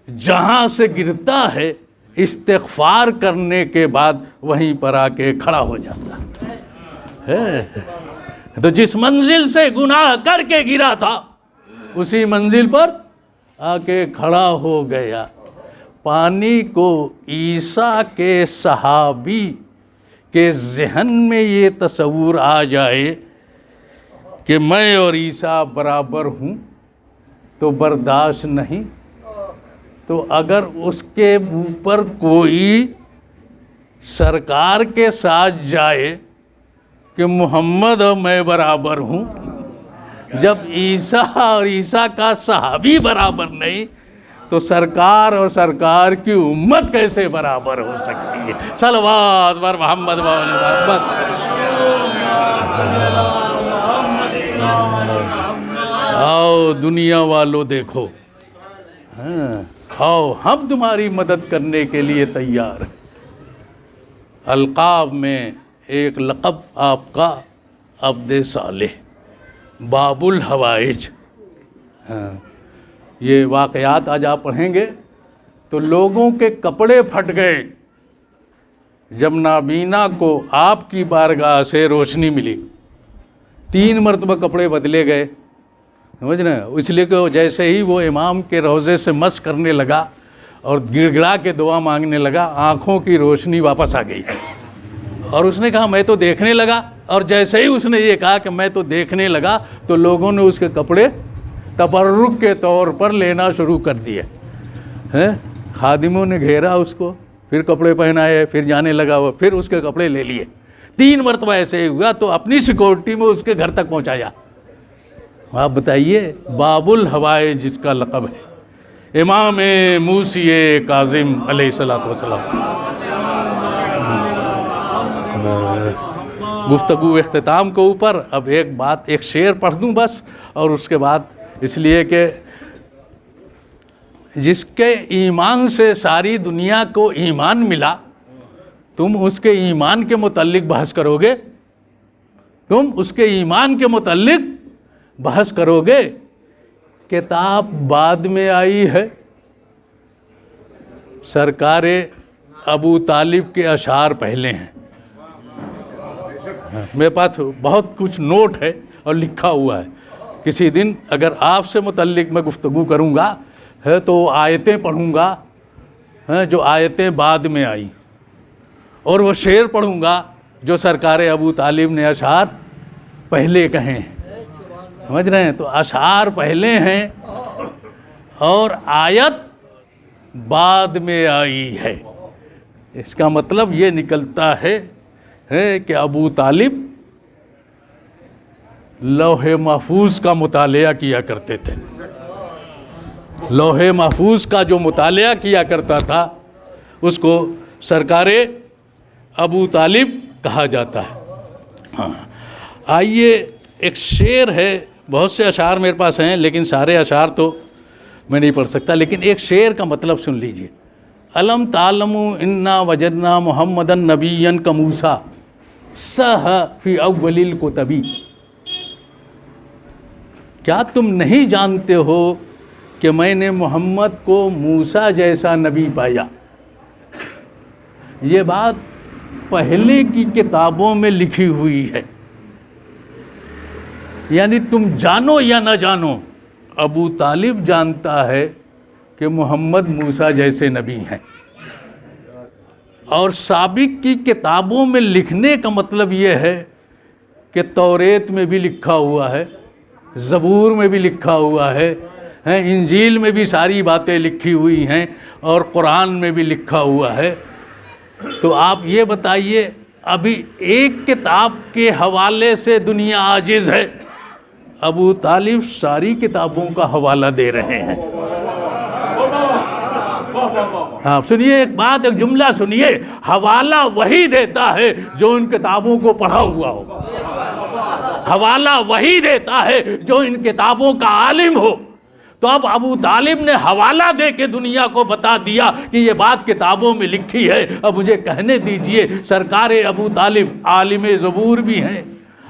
B: जहाँ से गिरता है, इस्तिग़फ़ार करने के बाद वहीं पर आके खड़ा हो जाता है। तो जिस मंजिल से गुनाह करके गिरा था उसी मंजिल पर आके खड़ा हो गया। पानी को ईसा के सहाबी के ज़हन में ये तस्वुर आ जाए कि मैं और ईसा बराबर हूँ तो बर्दाश्त नहीं, तो अगर उसके ऊपर कोई सरकार के साथ जाए कि मोहम्मद और मैं बराबर हूँ, जब ईसा और ईसा का सहाबी बराबर नहीं, तो सरकार और सरकार की उम्मत कैसे बराबर हो सकती है। सलवात बर मोहम्मद मोहम्मद। आओ दुनिया वालों देखो, हाँ, आओ हम तुम्हारी मदद करने के लिए तैयार हैं। अलकाब में एक लक़ब आपका अब्द सालेह, बाबुल हवाइज। हाँ, ये वाक़यात आज आप पढ़ेंगे तो लोगों के कपड़े फट गए जब नाबीना को आपकी बारगाह से रोशनी मिली। 3 मरतबा कपड़े बदले गए, समझ रहे हैं। इसलिए कि जैसे ही वो इमाम के रोज़े से मस करने लगा और गिड़गिड़ा के दुआ मांगने लगा, आँखों की रोशनी वापस आ गई और उसने कहा मैं तो देखने लगा। और जैसे ही उसने ये कहा कि मैं तो देखने लगा, तो लोगों ने उसके कपड़े तबर्रुक के तौर पर लेना शुरू कर दिए हैं। खादिमों ने घेरा उसको, फिर कपड़े पहनाए, फिर जाने लगा वो, फिर उसके कपड़े ले लिए। 3 मरतबा ऐसे ही हुआ तो अपनी सिक्योरिटी में उसके घर तक पहुंचाया। आप बताइए, बाबुल हवाए जिसका लक़ब है, इमाम मूसी काज़िम अलैहिस्सलातु वस्सलाम। गुफ्तगू इख्तिताम के ऊपर अब एक बात, एक शेर पढ़ दूँ बस, और उसके बाद, इसलिए कि जिसके ईमान से सारी दुनिया को ईमान मिला, तुम उसके ईमान के मुतल्लिक बहस करोगे, तुम उसके ईमान के मुतल्लिक बहस करोगे। किताब बाद में आई है, सरकारे अबू तालिब के अशार पहले हैं। मेरे पास बहुत कुछ नोट है और लिखा हुआ है। किसी दिन अगर आपसे मुतल्लिक मैं गुफ्तगू करूँगा है तो आयतें पढ़ूँगा हैं जो आयतें बाद में आई, और वो शेर पढ़ूँगा जो सरकार अबू तालिब ने अशार पहले कहे हैं। समझ रहे हैं। तो अशार पहले हैं और आयत बाद में आई है। इसका मतलब ये निकलता है कि अबू तालिब लौहे महफूज का मुतालिया किया करते थे। लौहे महफूज का जो मुतालिया किया करता था उसको सरकारे अबू तालिब कहा जाता है। हाँ, आइए, एक शेर है, बहुत से अशार मेरे पास हैं लेकिन सारे अशार तो मैं नहीं पढ़ सकता, लेकिन एक शेर का मतलब सुन लीजिए। अलम तालमु इन्ना वजदना मुहम्मदन नबियन का मूसा सह फी अव्वलिल कुतबी। क्या तुम नहीं जानते हो कि मैंने मोहम्मद को मूसा जैसा नबी पाया। ये बात पहले की किताबों में लिखी हुई है, यानी तुम जानो या ना जानो, अबू तालिब जानता है कि मोहम्मद मूसा जैसे नबी हैं। और साबिक की किताबों में लिखने का मतलब ये है कि तौरेत में भी लिखा हुआ है, ज़बूर में भी लिखा हुआ है, इंजील में भी सारी बातें लिखी हुई हैं और कुरान में भी लिखा हुआ है। तो आप ये बताइए, अभी एक किताब के हवाले से दुनिया आजिज़ है, अबू तालिब सारी किताबों का हवाला दे रहे हैं। हाँ सुनिए, एक बात, एक जुमला सुनिए, हवाला वही देता है जो इन किताबों को पढ़ा हुआ हो, हवाला वही देता है जो इन किताबों का आलिम हो। तो अब अबू तालिब ने हवाला दे के दुनिया को बता दिया कि ये बात किताबों में लिखी है। अब मुझे कहने दीजिए, सरकार अबू तालिब आलिम ज़बूर भी हैं,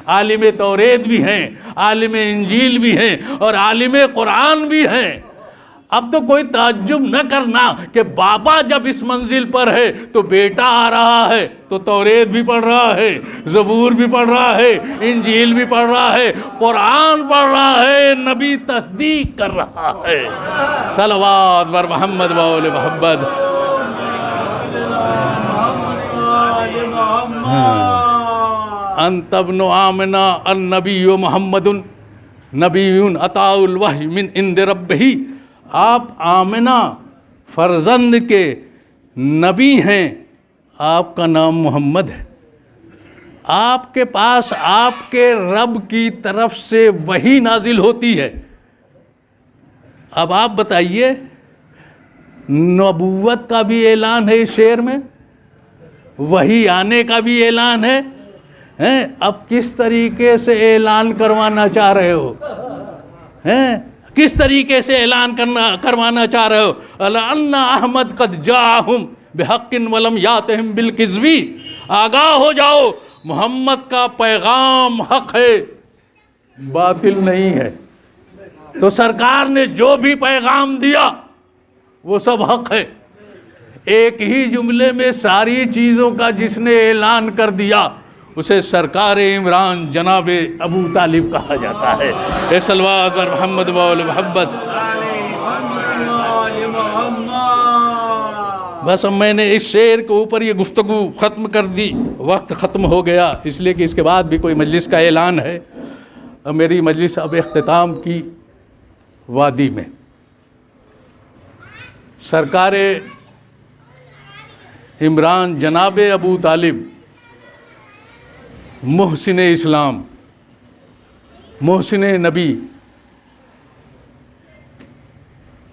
B: आलिम तौरेत भी हैं, आलिम इंजील भी हैं और आलिम कुरान भी हैं। अब तो कोई ताज्जुब न करना कि बाबा जब इस मंजिल पर है तो बेटा आ रहा है तो तौरेत भी पढ़ रहा है, ज़बूर भी पढ़ रहा है, इंजील भी पढ़ रहा है, कुरान पढ़ रहा है, नबी तस्दीक कर रहा है। सलवात बर मोहम्मद वाले मोहम्मद। अंतब्नु आमना अन नबी मोहम्मदुन नबीयुन अताउल वही मिन इंद रब्बिही। आप आमिना फर्जंद के नबी हैं, आपका नाम मोहम्मद है, आपके पास आपके रब की तरफ से वही नाजिल होती है। अब आप बताइए, नबूवत का भी ऐलान है इस शेर में, वही आने का भी ऐलान है, हैं? अब किस तरीके से ऐलान करवाना चाह रहे हो, हैं? किस तरीके से ऐलान करवाना चाह रहे हो? अल्लाह अहमद कद जाहुम बिहक्किन वलम यातहिम बिल किज़्बी। आगाह हो जाओ, मोहम्मद का पैगाम हक है, बातिल नहीं है। तो सरकार ने जो भी पैगाम दिया वो सब हक है। एक ही जुमले में सारी चीज़ों का जिसने ऐलान कर दिया उसे सरकार इमरान जनाब अबू तालिब कहा जाता है। सलवात बर मोहम्मद वाले मोहब्बत। बस अब मैंने इस शेर के ऊपर ये गुफ्तगू ख़त्म कर दी, वक्त ख़त्म हो गया, इसलिए कि इसके बाद भी कोई मजलिस का ऐलान है। अब मेरी मजलिस अब इख्तिताम की वादी में। सरकार इमरान जनाब अबू तालिब मोहसिन इस्लाम, मोहसिन नबी,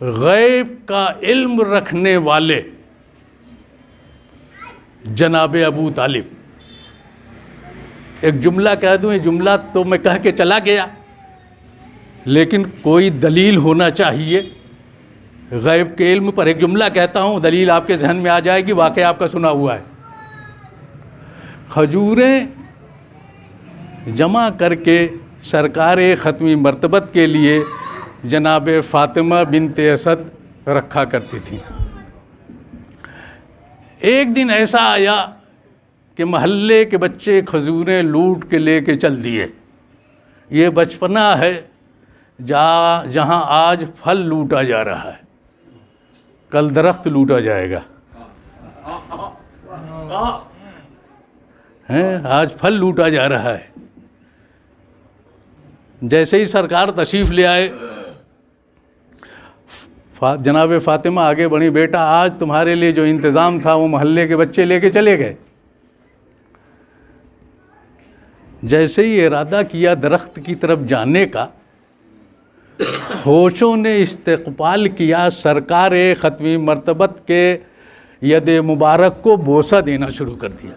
B: गैब का इल्म रखने वाले जनाब अबू तालिब। एक जुमला कह दूँ, ये जुमला तो मैं कह के चला गया, लेकिन कोई दलील होना चाहिए। गैब के इल्म पर एक जुमला कहता हूँ, दलील आपके जहन में आ जाएगी, वाक़ई आपका सुना हुआ है। खजूरें जमा करके सरकार ख़त्मी मर्तबत के लिए जनाब फ़ातिमा बिन्त असद रखा करती थी। एक दिन ऐसा आया कि महल्ले के बच्चे खजूरें लूट के लेके चल दिए। ये बचपना है जहाँ आज फल लूटा जा रहा है, कल दरख्त लूटा जाएगा। हैं, आज फल लूटा जा रहा है। जैसे ही सरकार तशरीफ़ ले आए, जनाब फ़ातिमा आगे बढ़ी, बेटा आज तुम्हारे लिए जो इंतज़ाम था वो मोहल्ले के बच्चे लेके चले गए। जैसे ही इरादा किया दरख्त की तरफ जाने का, होशों ने इस्तक़बाल किया, सरकार ख़त्मी मर्तबत के यद मुबारक को बोसा देना शुरू कर दिया।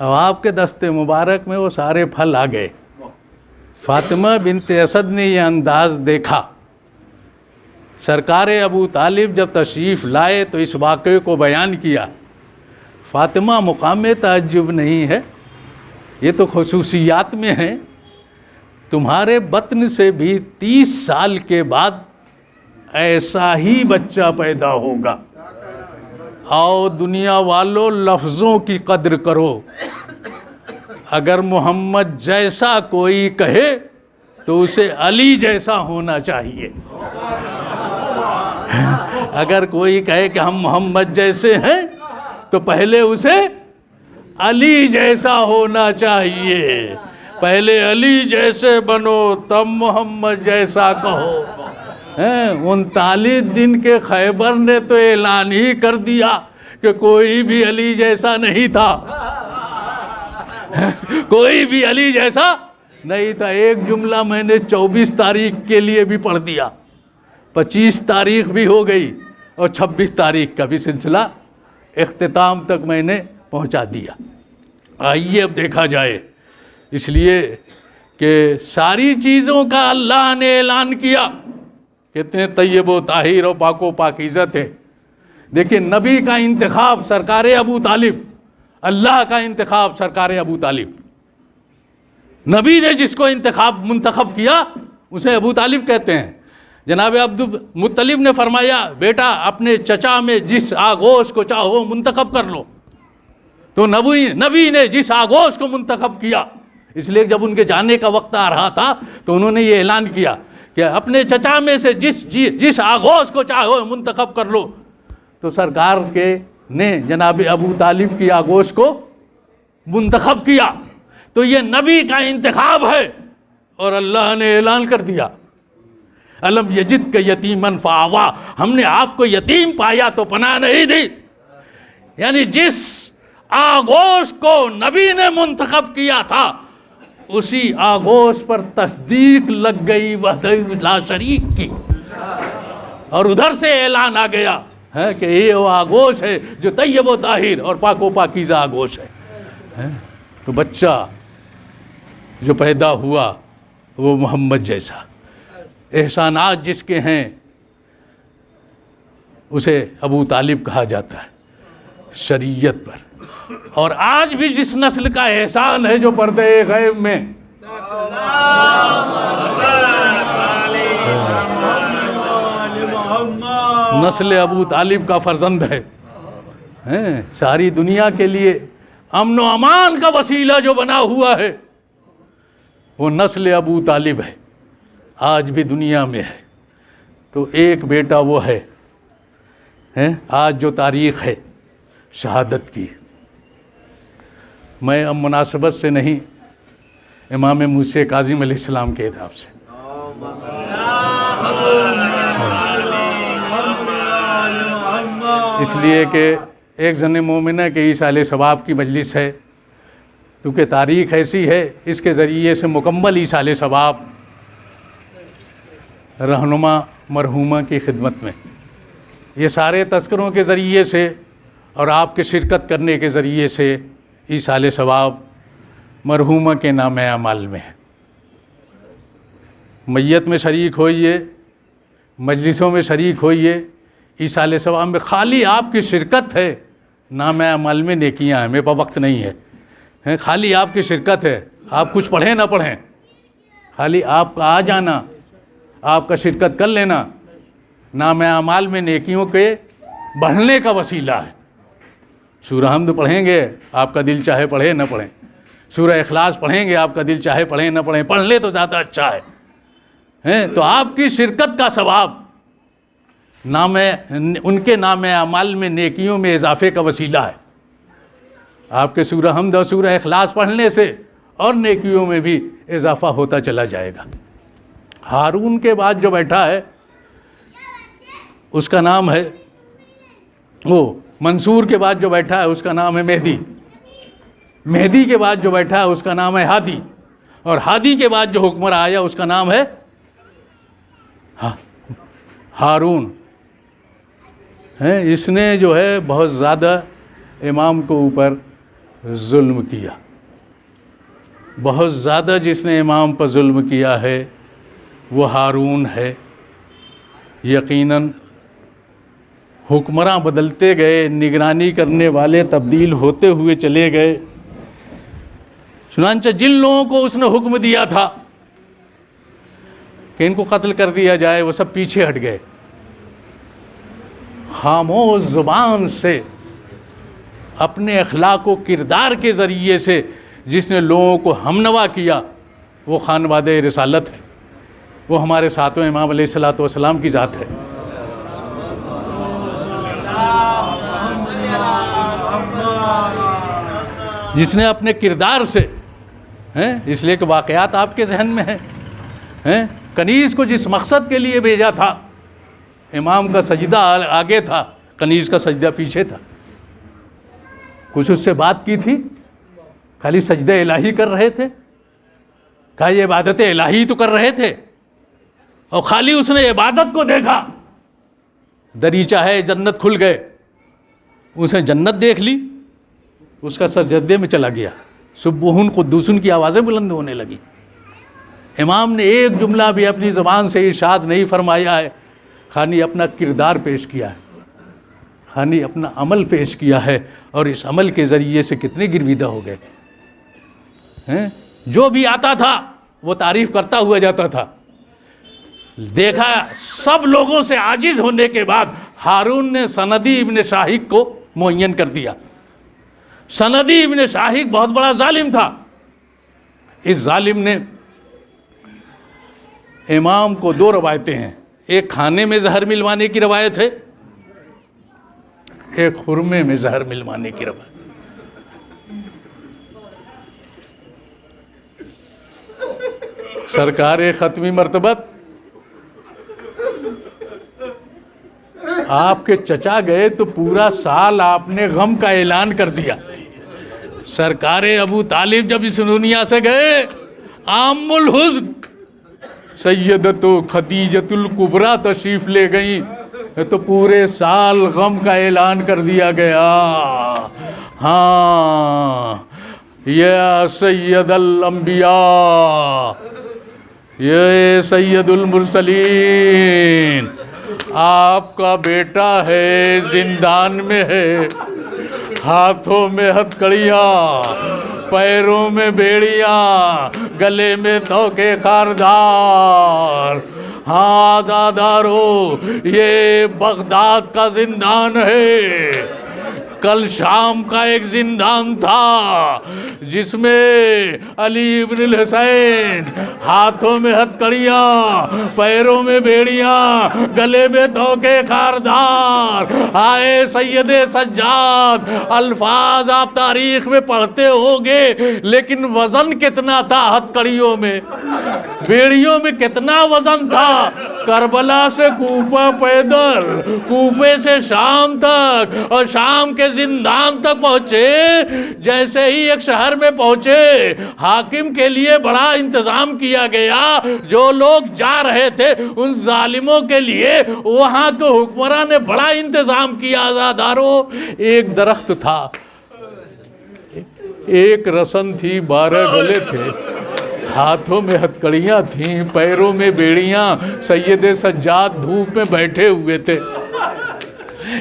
B: अब आपके दस्ते मुबारक में वो सारे फल आ गए। फ़ातिमा बिन्त असद ने यह अंदाज़ देखा। सरकार अबू तालिब जब तशरीफ़ लाए तो इस वाक़े को बयान किया। फ़ातिमा मुक़ाम ताज्जुब नहीं है, ये तो ख़ुसूसियात में है। तुम्हारे बत्न से भी 30 साल के बाद ऐसा ही बच्चा पैदा होगा। आओ दुनिया वालों, लफ्ज़ों की कद्र करो। अगर मोहम्मद जैसा कोई कहे तो उसे अली जैसा होना चाहिए। अगर कोई कहे कि हम मोहम्मद जैसे हैं तो पहले उसे अली जैसा होना चाहिए। पहले अली जैसे बनो तब मोहम्मद जैसा कहो। 39 दिन के खैबर ने तो ऐलान ही कर दिया कि कोई भी अली जैसा नहीं था। कोई भी अली जैसा नहीं था। एक जुमला मैंने 24 तारीख के लिए भी पढ़ दिया, 25 तारीख भी हो गई और 26 तारीख का भी सिलसिला इख्तिताम तक मैंने पहुंचा दिया। आइए अब देखा जाए, इसलिए कि सारी चीज़ों का अल्लाह ने ऐलान किया। कितने तय्यब व ताहिर और पाको पाकीज़ा थे। देखिए, नबी का इंतखाब सरकार अबू तालिब, अल्लाह का इंतखाब सरकार अबू तालिब। नबी ने जिसको मुंतखब किया उसे अबू तालिब कहते हैं। जनाब अब्दुल मुत्तलिब ने फरमाया, बेटा अपने चचा में जिस आगोश को चाहो मुंतखब कर लो। तो नबी ने जिस आगोश को मुंतखब किया, इसलिए जब उनके जाने का वक्त आ रहा था तो उन्होंने ये ऐलान किया कि अपने चचा में से जिस आगोश को चाहो मुंतखब कर लो। तो सरकार के ने जनाब अबू तालिब की आगोश को मुंतखब किया। तो ये नबी का इंतखाब है और अल्लाह ने ऐलान कर दिया, अलम यजिद के यतीमन फावा, हमने आपको यतीम पाया तो पनाह नहीं दी। यानी जिस आगोश को नबी ने मुंतखब किया था उसी आगोश पर तस्दीक लग गई वहदह ला शरीक की, और उधर से ऐलान आ गया है कि ये वो आगोश है जो तय्यब व ताहिर और पाको पाकीज़ा आगोश है। तो बच्चा जो पैदा हुआ वो मोहम्मद जैसा, एहसानात जिसके हैं उसे अबू तालिब कहा जाता है शरीयत पर। और आज भी जिस नस्ल का एहसान है जो पर्दे गैब में, नस्ल अबू तालिब का फर्जंद है, सारी दुनिया के लिए अमन व अमान का वसीला जो बना हुआ है वो नस्ल अबू तालिब है, आज भी दुनिया में है। तो एक बेटा वो है आज जो तारीख़ है शहादत की। मैं अब मुनासबत से नहीं, इमाम मूसा काज़िम अलैहिस्सलाम के हिसाब से इसलिए कि एक जन मोमिना के ईसाले सवाब की मजलिस है, क्योंकि तारीख़ ऐसी है इसके ज़रिए से मुकम्मल ईसाले सवाब रहनुमा मरहूमा की खिदमत में, ये सारे तस्करों के ज़रिए से और आपके शिरकत करने के ज़रिए से ईसाले सवाब मरहूमा के नाम अमाल में है। मैयत में शरीक होइए, मजलिसों में शरीक होइए, ईसाले सवाब में खाली आपकी शिरकत है, नाम अमाल में नेकियां हैं। मेरे पास वक्त नहीं है, खाली आपकी शिरकत है, आप कुछ पढ़ें ना पढ़ें, खाली आपका आ जाना, आपका शिरकत कर लेना, नाम अमाल में नेकियों के बढ़ने का वसीला है। सूरह हमद पढ़ेंगे, आपका दिल चाहे पढ़े न पढ़ें, सूरह इखलास पढ़ेंगे, आपका दिल चाहे पढ़े न पढ़ें, पढ़ ले तो ज़्यादा अच्छा है। तो आपकी शिरकत का सवाब उनके नाम अमाल में नेकियों में इजाफे का वसीला है। आपके सूरह हमद और सूरह इखलास पढ़ने से और नेकियों में भी इजाफा होता चला जाएगा। हारून के बाद जो बैठा है उसका नाम है मंसूर के बाद जो बैठा है उसका नाम है मेहदी, मेहदी के बाद जो बैठा है उसका नाम है हादी, और हादी के बाद जो हुक्मरान आया उसका नाम है हारून। इसने जो है बहुत ज़्यादा इमाम को ऊपर जुल्म किया, बहुत ज़्यादा जिसने इमाम पर जुल्म किया है वो हारून है। यकीनन हुक्मरान बदलते गए, निगरानी करने वाले तब्दील होते हुए चले गए। चुनांचे जिन लोगों को उसने हुक्म दिया था कि इनको कत्ल कर दिया जाए, वो सब पीछे हट गए। खामोश ज़ुबान से अपने अखलाक व किरदार के ज़रिए से जिसने लोगों को हमनवा किया वो खानवादे रिसालत है, वो हमारे सातवें इमाम अलैहिस्सलातु वस्सलाम की ज़ात है। जिसने अपने किरदार से, हैं, इसलिए कि वाक़यात आपके जहन में हैं, कनीज़ को जिस मकसद के लिए भेजा था, इमाम का सजदा आगे था, कनीज़ का सजदा पीछे था। कुछ उससे बात की थी, खाली सजदा इलाही कर रहे थे? क्या ये इबादत इलाही तो कर रहे थे? और खाली उसने इबादत को देखा, दरीचा है, जन्नत खुल गए, उसने जन्नत देख ली, उसका सर सजदे में चला गया, सुब्बुहुन कुद्दूसुन की आवाज़ें बुलंद होने लगी। इमाम ने एक जुमला भी अपनी ज़बान से इरशाद नहीं फरमाया है, खाली अपना किरदार पेश किया है, खाली अपना अमल पेश किया है, और इस अमल के ज़रिए से कितने गिरविदा हो गए हैं। जो भी आता था वो तारीफ़ करता हुआ जाता था। देखा सब लोगों से आजिज़ होने के बाद हारून ने सनदी इब्न शाहिक को मुअय्यन कर दिया। सनदी इब्न शाहिक बहुत बड़ा जालिम था। इस जालिम ने इमाम को दो रवायतें हैं, एक खाने में जहर मिलवाने की रवायत है, एक खुरमे में जहर मिलवाने की रवायत। सरकार ख़त्मी मर्तबत, आपके चचा गए तो पूरा साल आपने गम का ऐलान कर दिया। सरकार अबू तालिब जब इस दुनिया से गए, आमुल हुज़्न सैयदतो खदीजतुल कुबरा तशरीफ़ ले गई, तो पूरे साल गम का ऐलान कर दिया गया। हाँ, या सैयदल अंबिया, ये सैयदुल मुरसलीन, आपका बेटा है, जिंदान में है, हाथों में हथकड़ियाँ, पैरों में बेड़ियाँ, गले में तोके खारदार। हाँ आज़ादारो, ये बगदाद का जिंदान है। कल शाम का एक जिंदान था जिसमें अली इब्न हुसैन, हाथों में हथकड़ियाँ, पैरों में बेड़ियाँ, गले में धोखे खारदार, आए सैयद सज्जाद। अल्फाज आप तारीख में पढ़ते होंगे, लेकिन वजन कितना था हथकड़ियों में, बेड़ियों में कितना वजन था। करबला से कूफा पैदल, कूफे से शाम तक, और शाम के जिंदान तक पहुंचे। जैसे ही एक शहर में पहुंचे, हाकिम के लिए बड़ा इंतजाम किया गया। जो लोग जा रहे थे उन जालिमों के लिए वहां के हुक्मरान ने बड़ा इंतजाम किया। आज़ादारों, एक दरख्त था, एक रसन थी, 12 गले थे, हाथों में हथकड़ियाँ थीं, पैरों में बेड़ियाँ। सैयद सज्जाद धूप में बैठे हुए थे।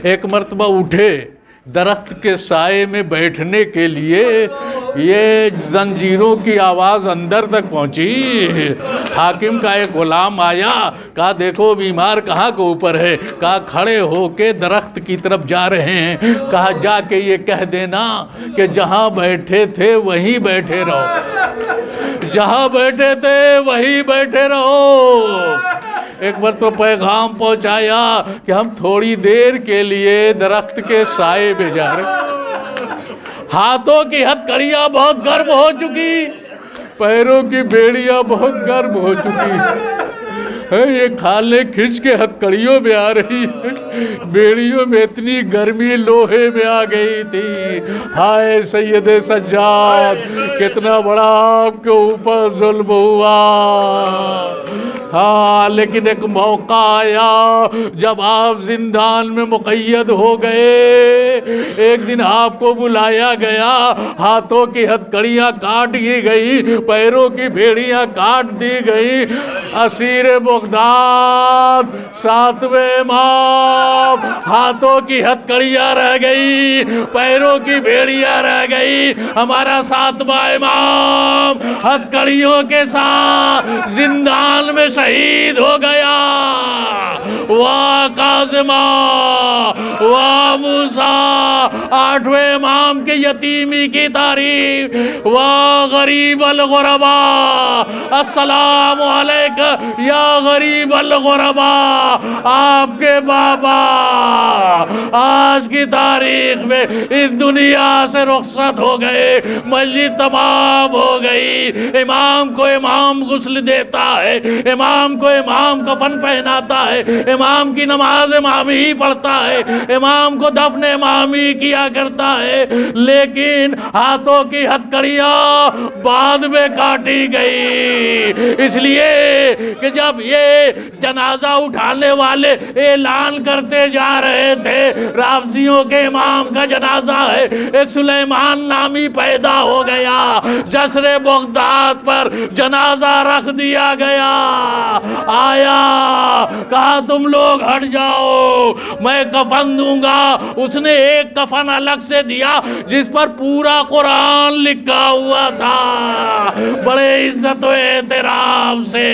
B: एक मर्तबा उठे, दरख्त के साए में बैठने के लिए, ये जंजीरों की आवाज़ अंदर तक पहुंची। हाकिम का एक गुलाम आया, कहा देखो बीमार कहाँ के ऊपर है। कहा खड़े होके दरख्त की तरफ जा रहे हैं। कहा जाके ये कह देना कि जहाँ बैठे थे वहीं बैठे रहो, जहाँ बैठे थे वहीं बैठे रहो। एक बार तो पैगाम पहुंचाया कि हम थोड़ी देर के लिए दरख्त के साए में जा रहे। हाथों की हथकड़ियाँ बहुत गर्म हो चुकी, पैरों की बेड़ियाँ बहुत गर्म हो चुकी है। ये खाले खिंच के हथकड़ियों में आ रही है, बेड़ियों में इतनी गर्मी लोहे में आ गई थी। हाय सैयद सज्जाद, कितना बड़ा आपके ऊपर जुल्म हुआ। हाँ, लेकिन एक मौका आया जब आप जिंदान में मुक़य्यद हो गए। एक दिन आपको बुलाया गया, हाथों की हथकड़ियाँ काट दी गई, पैरों की बेड़ियाँ काट दी गई। असीर बगदाद, 7वें इमाम, हाथों की हथकड़ियाँ रह गई, पैरों की बेड़ियाँ रह गई। हमारा 7वां इमाम हथकड़ियों के साथ जिंदान में शहीद हो गया। वाह काज़िमा, वाह मूसा, 8वें इमाम के यतीमी की तारीफ। वाह गरीब अल गुरबा, अस्सलामु अलैका या गरीब अल गुरबा। आपके बाबा आज आज की तारीख में इस दुनिया से रुखसत हो गए, मस्जिद तमाम हो गई। इमाम को इमाम गुस्ल देता है, इमाम को इमाम कफन पहनाता है, इमाम की नमाज इमाम ही पढ़ता है, इमाम को दफन इमाम ही किया करता है, लेकिन हाथों की हथकड़ियां बाद में काटी गई, इसलिए कि जब ये जनाजा उठाने वाले ऐलान करते जा रहे थे राबसियों के इमाम का जनाजा है, एक सुलेमान नामी पैदा हो गया, जसरे बगदाद पर जनाजा रख दिया गया। आया, कहा तुम लोग हट जाओ, मैं कफन दूंगा। उसने एक कफन अलग से दिया जिस पर पूरा कुरान लिखा हुआ था, बड़े इज्जत व एहतराम से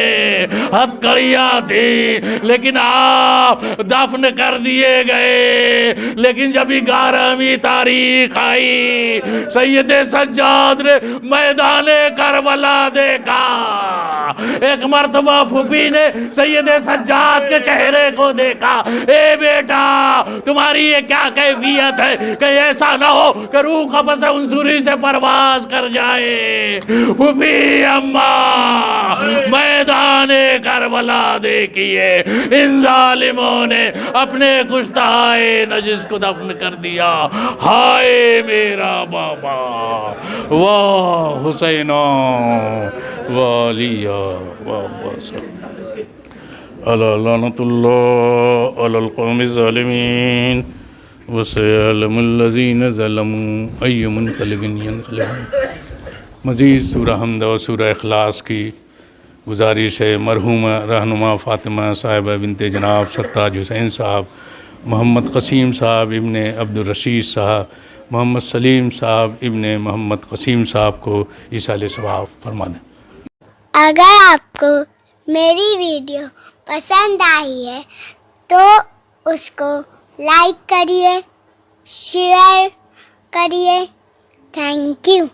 B: हथकड़ियां थी, लेकिन आप दफन कर दिए गए। लेकिन जब 11वीं तारीख आई, सैयद सज्जाद ने मैदाने करबला देखा। एक मर्तबा फूफी ने सैयद सज्जाद के चेहरे को देखा, ए बेटा तुम्हारी ये क्या कैफियत है कि ऐसा ना हो कि रूह कब्ज़ अंसुरी से परवाज कर जाए। फूफी अम्मा मैदाने करबला देखिए, इन जालिमों ने अपने कुश्ताए नजिस को दफन कर दिया। हाय मेरा बाबा, वाह हुसैना वालिया वाबस अला लानतुल्लाह अलल कौमिज़ ज़ालिमीन वसयअलमुल लज़ीना ज़लमू अय्य मुनक़लिबिन यनक़लिबून। मज़ीद सूरह हमद और सूरह इखलास की गुजारिश है मरहूमा रहनुमा फ़ातिमा साहिबा बिनते जनाब सरताज हुसैन साहब, मोहम्मद क़सीम साहब इब्ने अब्दुल रशीद साहब, मोहम्मद सलीम साहब इब्ने मोहम्मद क़सीम साहब को ईसाले सवाब फरमा दें।
D: अगर आपको मेरी वीडियो पसंद आई है तो उसको लाइक करिए, शेयर करिए। Thank you.